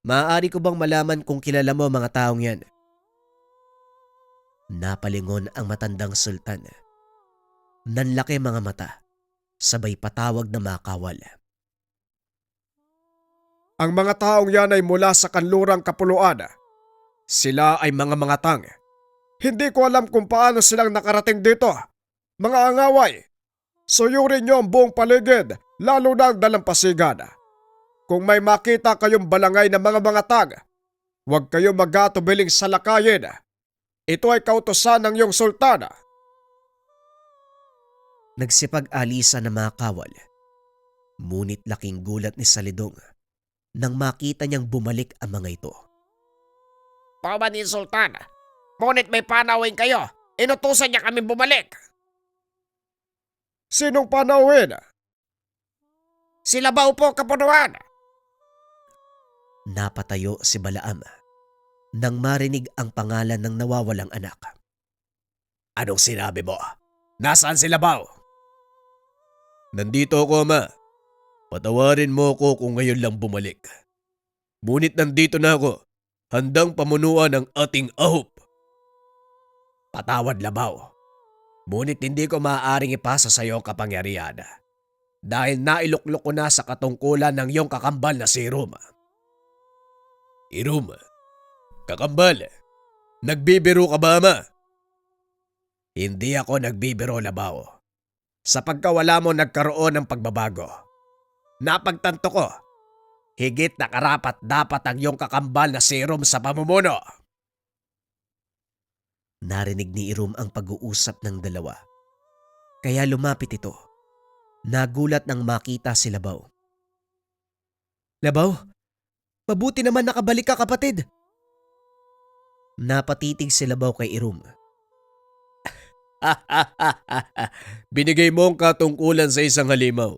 Maaari ko bang malaman kung kilala mo mga taong yan? Napalingon ang matandang sultan. Nanlaki mga mata, sabay patawag na makawal. Ang mga taong yan ay mula sa kanlurang kapuluan. Sila ay mga mangatang. Hindi ko alam kung paano silang nakarating dito. Mga angaway, suyurin niyo ang buong paligid, lalo na ang dalampasigan. Kung may makita kayong balangay na mga mangatang, huwag kayo magatubiling salakayin. Ito ay kautusan ng iyong sultana. Nagsipag-alisa na mga kawal. Ngunit laking gulat ni Salidong nang makita niyang bumalik ang mga ito. Pauban ni Sultan, ngunit may panawin kayo. Inutusan niya kami bumalik. Sinong panauhin? Si Labaw po, Kapunuan. Napatayo si Balaam nang marinig ang pangalan ng nawawalang anak. Anong sinabi mo? Nasaan si Labaw? Nandito ako, Ama. Patawarin mo ako kung ngayon lang bumalik. Ngunit nandito na ako, handang pamunuan ang ating ahop. Patawad, Labaw. Ngunit hindi ko maaaring ipasa sa iyo ang kapangyarihan dahil nailuklok ko na sa katungkulan ng iyong kakambal na si Irum. Irum, kakambal, nagbibiro ka ba, Ama? Hindi ako nagbibiro, Labaw. Sa pagkawala mo nagkaroon ng pagbabago. Napagtanto ko, higit na karapat dapat ang iyong kakambal na si Irum sa pamumuno. Narinig ni Irum ang pag-uusap ng dalawa. Kaya lumapit ito. Nagulat nang makita si Labaw. Labaw, mabuti naman nakabalik ka, kapatid. Napatitig si Labaw kay Irum. Binigay mo ang katungkulan sa isang halimaw.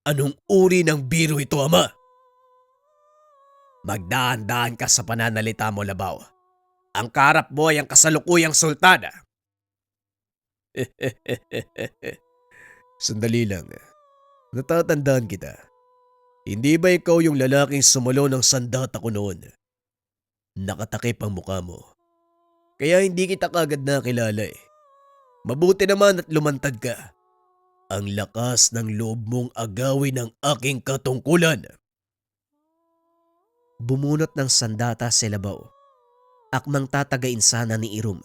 Anong uri ng biro ito, Ama? Magdaan-daan ka sa pananalita mo, Labaw. Ang kaharap mo ay ang kasalukuyang sultan. Sandali lang. Natatandaan kita. Hindi ba ikaw yung lalaking sumulo ng sandata ko noon? Nakatakip ang mukha mo. Kaya hindi kita kagad nakilala eh. Mabuti naman at lumantad ka. Ang lakas ng loob mong agawin ang aking katungkulan. Bumunot ng sandata si Labaw. Akmang tatagain sana ni Irum.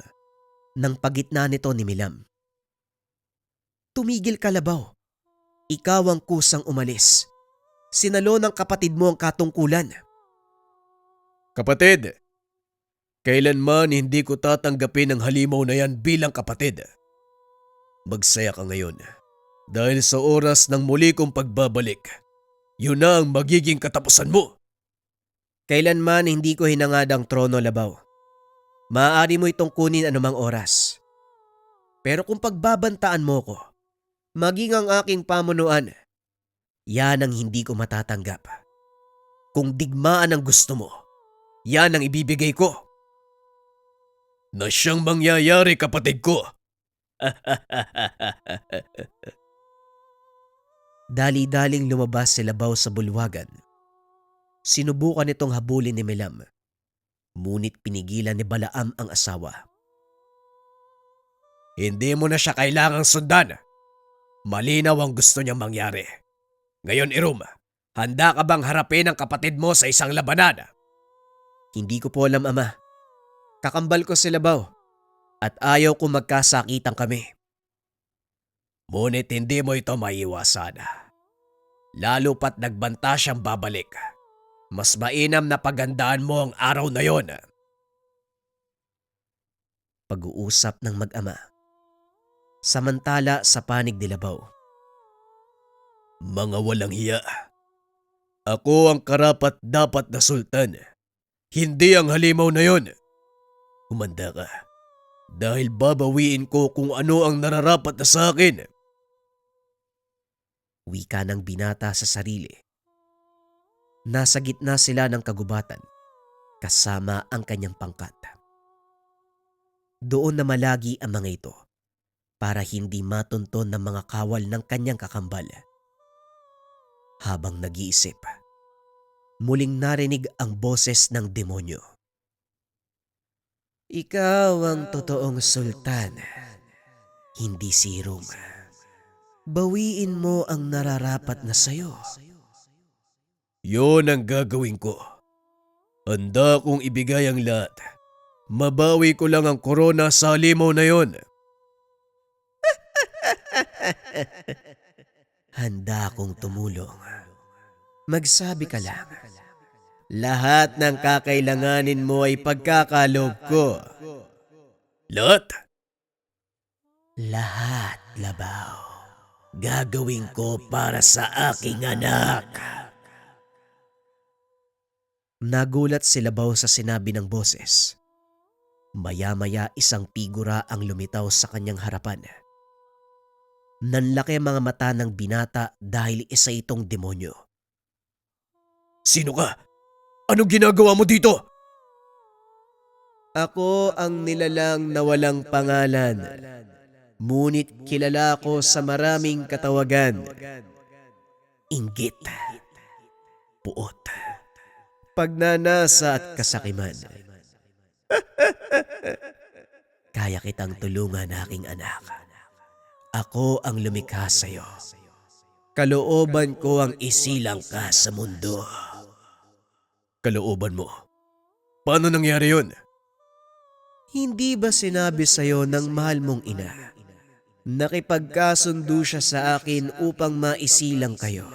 Nang pagitna nito ni Milam. Tumigil ka, Labaw. Ikaw ang kusang umalis. Sinalo ng kapatid mo ang katungkulan. Kapatid, kailanman hindi ko tatanggapin ang halimaw na yan bilang kapatid. Magsaya ka ngayon. Dahil sa oras ng muli kong pagbabalik, yun na ang magiging katapusan mo. Kailanman hindi ko hinangad ang trono, Labaw. Maaari mo itong kunin anumang oras. Pero kung pagbabantaan mo ko, maging ang aking pamunuan, yan ang hindi ko matatanggap. Kung digmaan ang gusto mo, yan ang ibibigay ko. Na siyang mangyayari, kapatid ko. Dali-daling lumabas si Labaw sa bulwagan. Sinubukan itong habulin ni Milam. Ngunit pinigilan ni Balaam ang asawa. Hindi mo na siya kailangang sundan. Malinaw ang gusto niyang mangyari. Ngayon, Irum, handa ka bang harapin ang kapatid mo sa isang labanan? Hindi ko po alam, Ama. Kakambal ko si Labaw at ayaw ko magkasakitan kami. Ngunit hindi mo ito maiiwasan. Lalo pat nagbanta siyang babalik. Mas mainam na pagandaan mo ang araw na yon. Pag-uusap ng mag-ama. Samantala sa panig ni Labaw. Mga walang hiya. Ako ang karapat dapat na sultan. Hindi ang halimaw na yon. Humanda ka. Dahil babawiin ko kung ano ang nararapat na sa akin. Wika ng binata sa sarili. Nasa gitna sila ng kagubatan, kasama ang kanyang pangkat. Doon na malagi ang mga ito para hindi matunton ng mga kawal ng kanyang kakambal. Habang nag-iisip, muling narinig ang boses ng demonyo. Ikaw ang totoong sultan, hindi si Irum. Bawiin mo ang nararapat na sayo. Yon ang gagawin ko. Handa kong ibigay ang lahat. Mabawi ko lang ang korona sa halimaw na yon. Handa akong tumulong. Magsabi ka lang. Lahat ng kakailanganin mo ay pagkakalob ko. Lahat? Lahat, Labaw. Gagawin ko para sa aking anak. Nagulat si Labaw sa sinabi ng boses. Maya-maya isang figura ang lumitaw sa kanyang harapan. Nanlaki ang mga mata ng binata dahil isa itong demonyo. Sino ka? Anong ginagawa mo dito? Ako ang nilalang na walang pangalan, ngunit kilala ko sa maraming katawagan. Inggit, puot, pagnanasa at kasakiman. Kaya kitang tulungan, aking anak. Ako ang lumikha sa'yo. Kalooban ko ang isilang ka sa mundo. Kalooban mo? Paano nangyari yun? Hindi ba sinabi sa'yo ng mahal mong ina? Nakipagkasundo siya sa akin upang maisilang kayo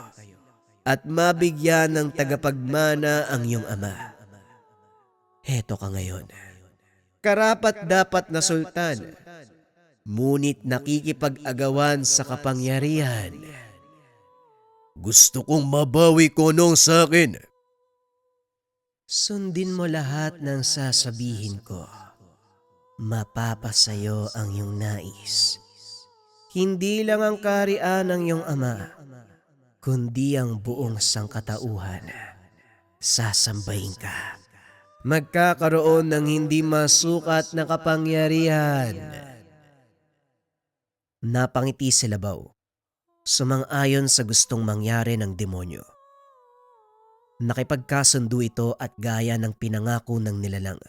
at mabigyan ng tagapagmana ang iyong ama. Heto ka ngayon. Karapat dapat na sultan, ngunit nakikipag-agawan sa kapangyarihan. Gusto kong mabawi ko nung sa akin. Sundin mo lahat ng sasabihin ko. Mapapasayo ang iyong nais. Hindi lang ang kaharian ng iyong ama, kundi ang buong sangkatauhan. Sasambahin ka. Magkakaroon ng hindi masukat na kapangyarihan. Napangiti si Labaw, sumang-ayon sa gustong mangyari ng demonyo. Nakipagkasundo ito at gaya ng pinangako ng nilalang.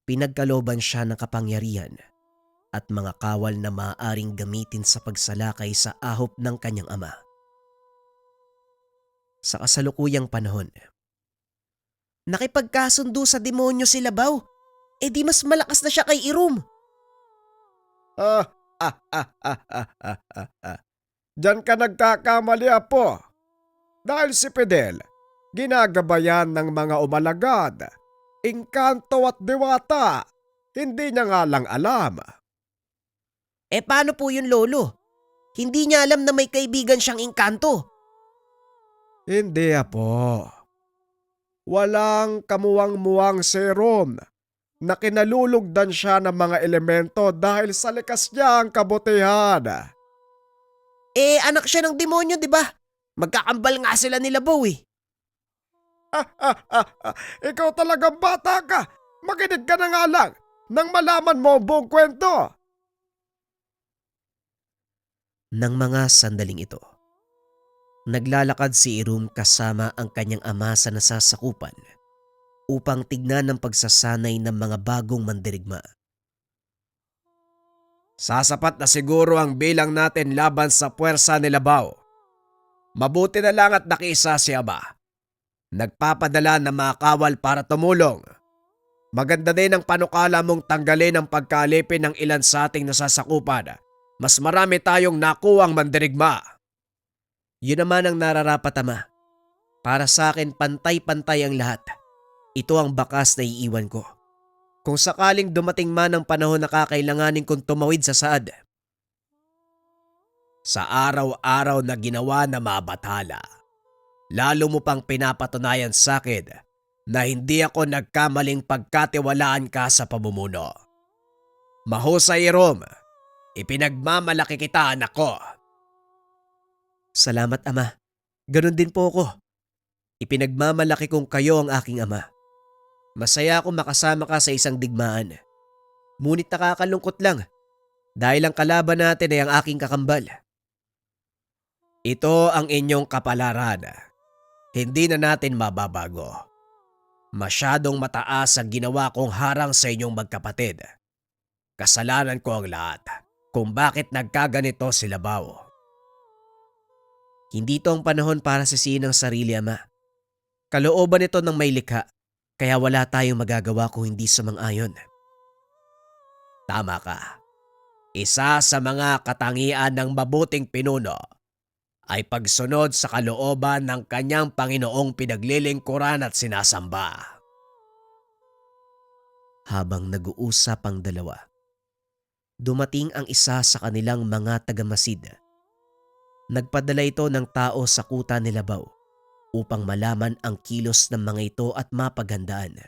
Pinagkalooban siya ng kapangyarihan at mga kawal na maaaring gamitin sa pagsalakay sa ahop ng kanyang ama. Sa kasalukuyang panahon, nakipagkasundo sa demonyo si Labaw, di mas malakas na siya kay Irum. Diyan ka nagkakamali, Apo. Dahil si Fidel, ginagabayan ng mga umalagad, engkanto at diwata. Hindi niya nga lang alam. Paano po yun, Lolo? Hindi niya alam na may kaibigan siyang engkanto. Hindi, Apo. Walang kamuwang-muwang serum na kinalulugdan siya ng mga elemento dahil sa likas niyang kabutihan. Anak siya ng demonyo, di ba? Magkakambal nga sila ni Labaw eh. Ikaw talagang bata ka. Makinig ka na nga lang nang malaman mo ang buong kwento. Nang mga sandaling ito, naglalakad si Irum kasama ang kanyang ama sa nasasakupan upang tignan ang pagsasanay ng mga bagong mandirigma. Sasapat na siguro ang bilang natin laban sa puwersa ni Labaw. Mabuti na lang at nakiisa si Ama. Nagpapadala ng mga kawal para tumulong. Maganda din ang panukala mong tanggalin ang pagkalipin ng ilan sa ating nasasakupan. Mas marami tayong nakuwang mandirigma. Yun naman ang nararapat, Ama. Para sa akin, pantay-pantay ang lahat. Ito ang bakas na iiwan ko. Kung sakaling dumating man ang panahon na kakailanganin kong tumawid sa saad. Sa araw-araw na ginawa na mabathala, lalo mo pang pinapatunayan sa akin na hindi ako nagkamaling pagkatiwalaan ka sa pamumuno. Mahusay, Irum. Ipinagmamalaki kita, anak ko. Salamat, Ama. Ganon din po ako. Ipinagmamalaki kong kayo ang aking ama. Masaya akong makasama ka sa isang digmaan. Ngunit nakakalungkot lang dahil ang kalaban natin ay ang aking kakambal. Ito ang inyong kapalaran. Hindi na natin mababago. Masyadong mataas ang ginawa kong harang sa inyong magkapatid. Kasalanan ko ang lahat kung bakit nagkaganito si Labaw. Hindi ito ang panahon para sisihin ang sarili, Ama. Kalooban ito ng may likha, kaya wala tayong magagawa kung hindi sumang-ayon. Tama ka. Isa sa mga katangian ng mabuting pinuno ay pagsunod sa kalooban ng kanyang Panginoong pinaglilingkuran at sinasamba. Habang nag-uusap ang dalawa, dumating ang isa sa kanilang mga tagamasid. Nagpadala ito ng tao sa kuta ni Labaw upang malaman ang kilos ng mga ito at mapaghandaan.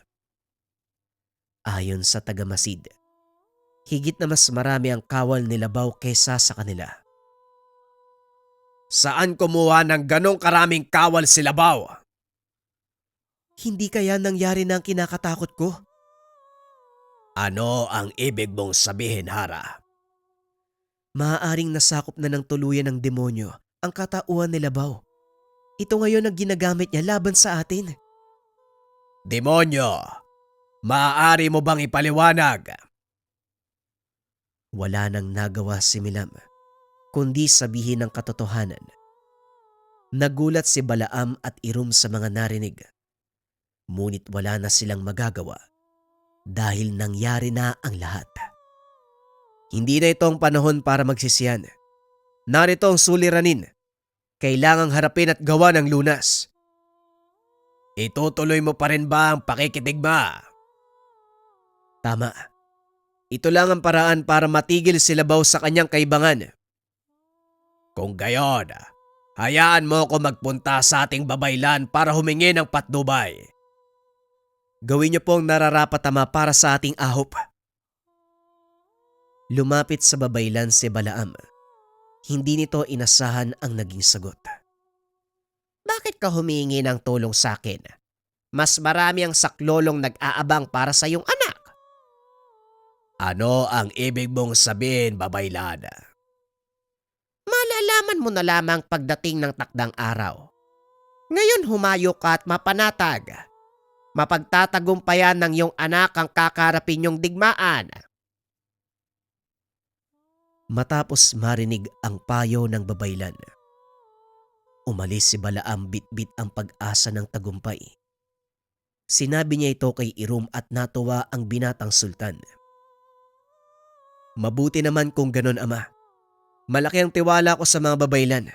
Ayon sa tagamasid, higit na mas marami ang kawal ni Labaw kaysa sa kanila. Saan kumuha ng ganong karaming kawal si Labaw? Hindi kaya nangyari na ang kinakatakot ko? Ano ang ibig mong sabihin, Hara? Maaaring nasakop na ng tuluyan ng demonyo ang katauhan ni Labaw. Ito ngayon ang ginagamit niya laban sa atin. Demonyo! Maaari mo bang ipaliwanag? Wala nang nagawa si Milam, kundi sabihin ang katotohanan. Nagulat si Balaam at Irum sa mga narinig. Ngunit wala na silang magagawa dahil nangyari na ang lahat. Hindi na ito ang panahon para magsisiyan. Narito ang suliranin. Kailangang harapin at gawa ng lunas. Itutuloy mo pa rin ba ang pakikitigma? Tama. Ito lang ang paraan para matigil si Labaw sa kanyang kaibangan. Kung gayon, hayaan mo ako magpunta sa ating babaylan para humingi ng patnubay. Gawin niyo po ang nararapat, Ama, para sa ating ahop. Lumapit sa babaylan si Balaam. Hindi nito inasahan ang naging sagot. Bakit ka humingi ng tulong sa akin? Mas marami ang saklolong nag-aabang para sa iyong anak. Ano ang ibig mong sabihin, babaylan? Malalaman mo na lamang pagdating ng takdang araw. Ngayon humayo ka at mapanatag. Mapagtatagumpayan ng iyong anak ang kakarapin niyong digmaan. Matapos marinig ang payo ng babaylan, umalis si Balaam bitbit ang pag-asa ng tagumpay. Sinabi niya ito kay Irum at natuwa ang binatang sultan. Mabuti naman kung ganon, Ama. Malaki ang tiwala ko sa mga babaylan.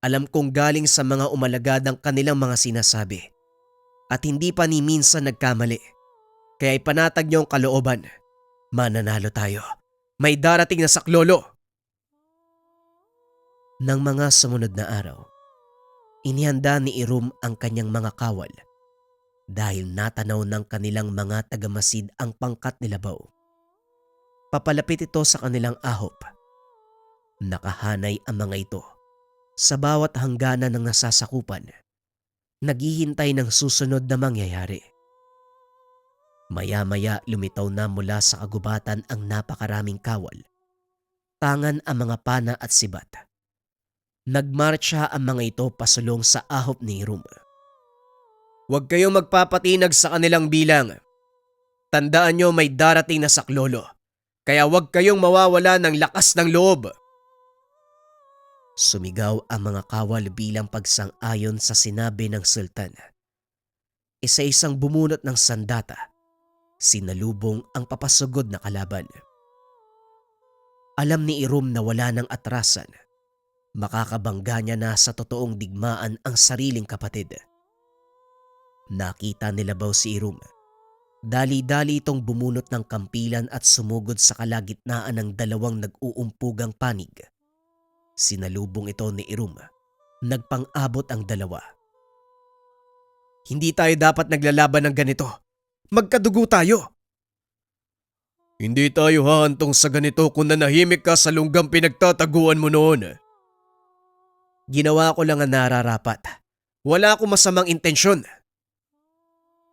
Alam kong galing sa mga umalagad ang kanilang mga sinasabi. At hindi pa ni minsan nagkamali. Kaya ipanatag niyo ang kalooban. Mananalo tayo. May darating na saklolo. Nang mga sumunod na araw, inihanda ni Irum ang kanyang mga kawal dahil natanaw ng kanilang mga tagamasid ang pangkat ni Labaw. Papalapit ito sa kanilang ahop. Nakahanay ang mga ito sa bawat hangganan ng nasasakupan, naghihintay ng susunod na mangyayari. Maya-maya lumitaw na mula sa kagubatan ang napakaraming kawal. Tangan ang mga pana at sibat. Nagmarcha ang mga ito pasulong sa ahop ni Irum. Huwag kayong magpapatinag sa kanilang bilang. Tandaan nyo may darating na saklolo, kaya huwag kayong mawawala ng lakas ng loob. Sumigaw ang mga kawal bilang pagsang-ayon sa sinabi ng sultan. Isa-isang bumunot ng sandata. Sinalubong ang papasugod na kalaban. Alam ni Irum na wala ng atrasan. Makakabangga niya na sa totoong digmaan ang sariling kapatid. Nakita ni Labaw si Irum. Dali-dali itong bumunot ng kampilan at sumugod sa kalagitnaan ng dalawang nag-uumpugang panig. Sinalubong ito ni Irum. Nagpang-abot ang dalawa. Hindi tayo dapat naglalaban ng ganito. Magkadugo tayo. Hindi tayo hahantong sa ganito kung nanahimik ka sa lunggang pinagtataguan mo noon. Ginawa ko lang ang nararapat. Wala akong masamang intensyon.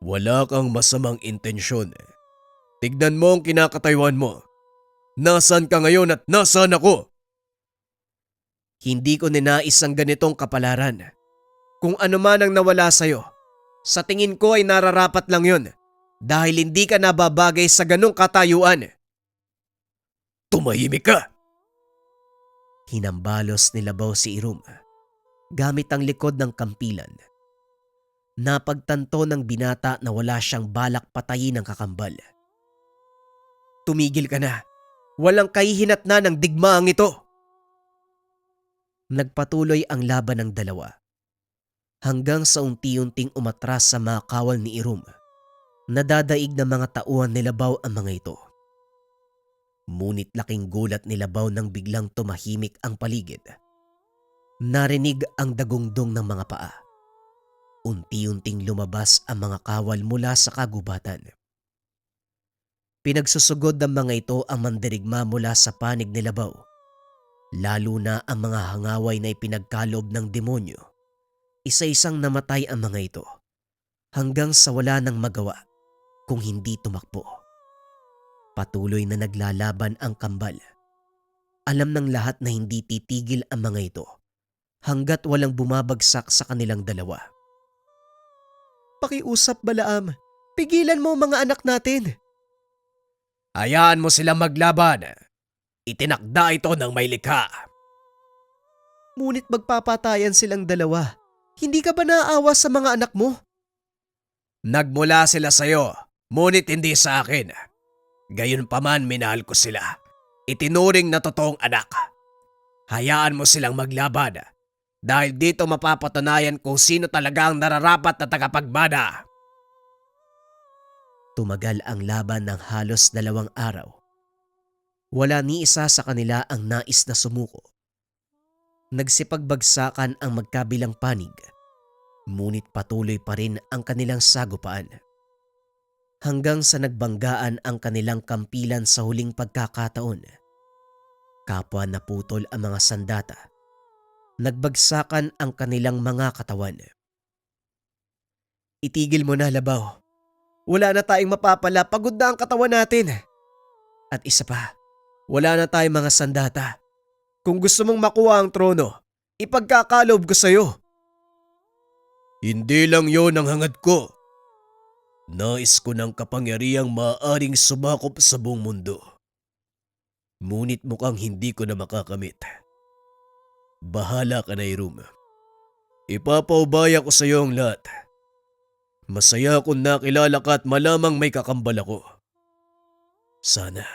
Wala kang masamang intensyon. Tignan mo ang kinakatayuan mo. Nasaan ka ngayon at nasaan ako? Hindi ko ninais ang ganitong kapalaran. Kung ano man ang nawala sa'yo, sa tingin ko ay nararapat lang yun dahil hindi ka nababagay sa ganong katayuan. Tumahimik ka! Hinambalos ni Labaw si Irum gamit ang likod ng kampilan. Napagtanto ng binata na wala siyang balak patayin ng kakambal. Tumigil ka na. Walang kahihinatna ng digmaang ito. Nagpatuloy ang laban ng dalawa hanggang sa unti-unting umatras sa mga kawal ni Irum. Nadadaig na mga tauhan ni Labaw ang mga ito. Ngunit laking gulat ni Labaw nang biglang tumahimik ang paligid. Narinig ang dagungdong ng mga paa. Unti-unting lumabas ang mga kawal mula sa kagubatan. Pinagsusugod ng mga ito ang mandirigma mula sa panig ni Labaw. Lalo na ang mga hangaway na ipinagkalob ng demonyo. Isa-isang namatay ang mga ito hanggang sa wala nang magawa kung hindi tumakbo. Patuloy na naglalaban ang kambal. Alam ng lahat na hindi titigil ang mga ito hanggat walang bumabagsak sa kanilang dalawa. Pakiusap, Balaam. Pigilan mo ang mga anak natin. Hayaan mo silang maglaban. Itinakda ito ng may likha. Ngunit magpapatayan silang dalawa. Hindi ka ba naaawa sa mga anak mo? Nagmula sila sa'yo, ngunit hindi sa akin. Gayunpaman minahal ko sila. Itinuring na totoong anak. Hayaan mo silang maglaban dahil dito mapapatunayan kung sino talaga ang nararapat na tagapagmana. Tumagal ang laban ng halos 2 araw. Wala ni isa sa kanila ang nais na sumuko. Nagsipagbagsakan ang magkabilang panig, ngunit patuloy pa rin ang kanilang sagupaan. Hanggang sa nagbanggaan ang kanilang kampilan sa huling pagkakataon. Kapwa naputol ang mga sandata. Nagbagsakan ang kanilang mga katawan. Itigil mo na, Labaw. Wala na tayong mapapala, pagod na ang katawan natin. At isa pa, wala na tayong mga sandata. Kung gusto mong makuha ang trono, ipagkakalob ko sa'yo. Hindi lang yon ang hangad ko. Nais ko ng kapangyarihang maaaring sumakop sa buong mundo. Ngunit mukhang hindi ko na makakamit. Bahala ka na, Irum. Ipapaubaya ko sa iyo ang lahat. Masaya akong nakilala ka at malamang may kakambal ako. Sana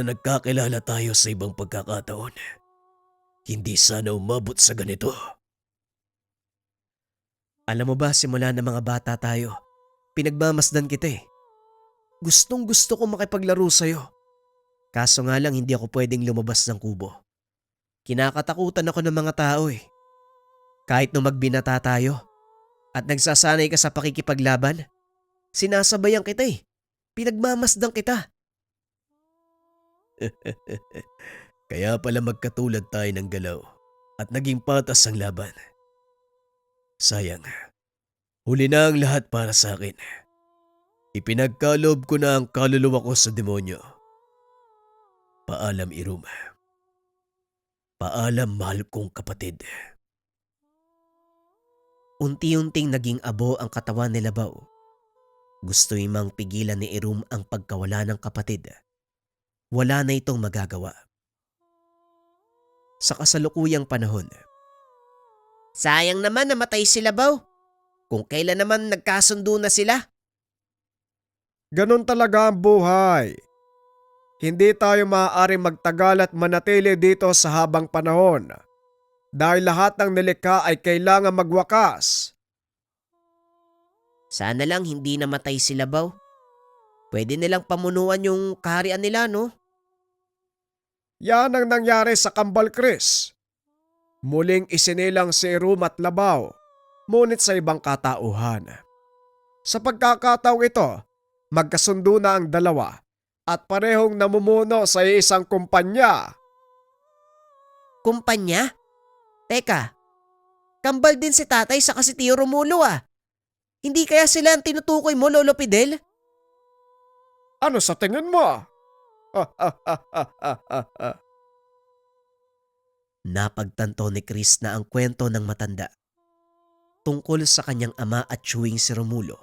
nagkakilala tayo sa ibang pagkakataon. Hindi sana umabot sa ganito. Alam mo ba, simula ng mga bata tayo, pinagmamasdan kita eh. Gustong gusto ko makipaglaro sa'yo. Kaso nga lang hindi ako pwedeng lumabas ng kubo. Kinakatakutan ako ng mga tao eh. Kahit nung magbinata tayo at nagsasanay ka sa pakikipaglaban, sinasabayan kita eh. Pinagmamasdan kita. Kaya pala magkatulad tayo ng galaw at naging patas ang laban. Sayang, huli na ang lahat para sa akin. Ipinagkalob ko na ang kaluluwa ko sa demonyo. Paalam, Irum. Paalam, mahal kong kapatid. Unti-unting naging abo ang katawan ni Labaw. Gusto imang pigilan ni Irum ang pagkawala ng kapatid. Wala na itong magagawa. Sa kasalukuyang panahon, Sayang naman namatay si Labaw. Kung kailan naman nagkasundo na sila. Ganon talaga ang buhay. Hindi tayo maaari magtagal at manatili dito sa habang panahon dahil lahat ng nilikha ay kailangan magwakas. Sana lang hindi namatay si Labaw. Pwede nilang pamunuan yung kaharian nila, no? Yan ang nangyari sa Kambal Chris. Muling isinilang si Irum at Labaw, ngunit sa ibang katauhan. Sa pagkakataong ito, magkasundo na ang dalawa at parehong namumuno sa isang kumpanya. Kumpanya? Teka, kambal din si tatay sa si Tio Romulo ah. Hindi kaya sila ang tinutukoy mo, Lolo Fidel? Ano sa tingin mo? napagtanto ni Chris na ang kwento ng matanda tungkol sa kanyang ama at tiyuwing si Romulo.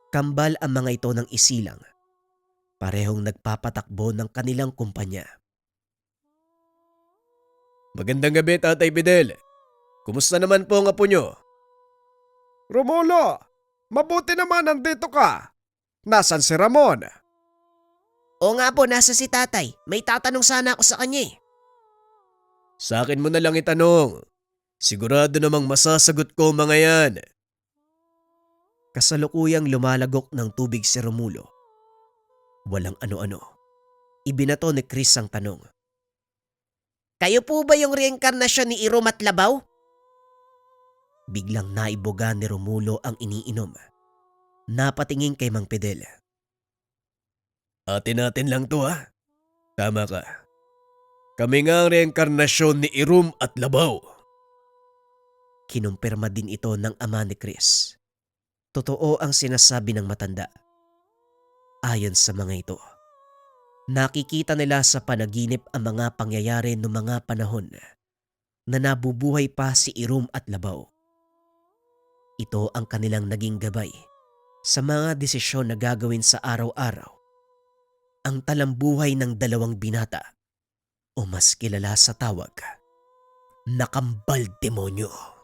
Kambal ang mga ito ng isilang. Parehong nagpapatakbo ng kanilang kumpanya. Magandang gabi, Tatay Fidel. Kumusta naman po ang apo nyo? Romulo, mabuti naman nandito ka. Nasaan si Ramon? Oo nga po, nasa si tatay. May tatanong sana ako sa kanya eh. Sa akin mo na lang itanong. Sigurado namang masasagot ko mga yan. Kasalukuyang lumalagok ng tubig si Romulo. Walang ano-ano. Ibinato ni Chris ang tanong. Kayo po ba yung reinkarnasyon ni Irum at Labaw? Biglang naiboga ni Romulo ang iniinom. Napatingin kay Mang Fidel. Atin natin lang to ha. Tama ka. Kami nga ang reinkarnasyon ni Irum at Labaw. Kinumpirma din ito ng ama ni Chris. Totoo ang sinasabi ng matanda. Ayon sa mga ito, nakikita nila sa panaginip ang mga pangyayari noong mga panahon na nabubuhay pa si Irum at Labaw. Ito ang kanilang naging gabay sa mga desisyon na gagawin sa araw-araw. Ang talambuhay ng dalawang binata o mas kilala sa tawag na kambal demonyo.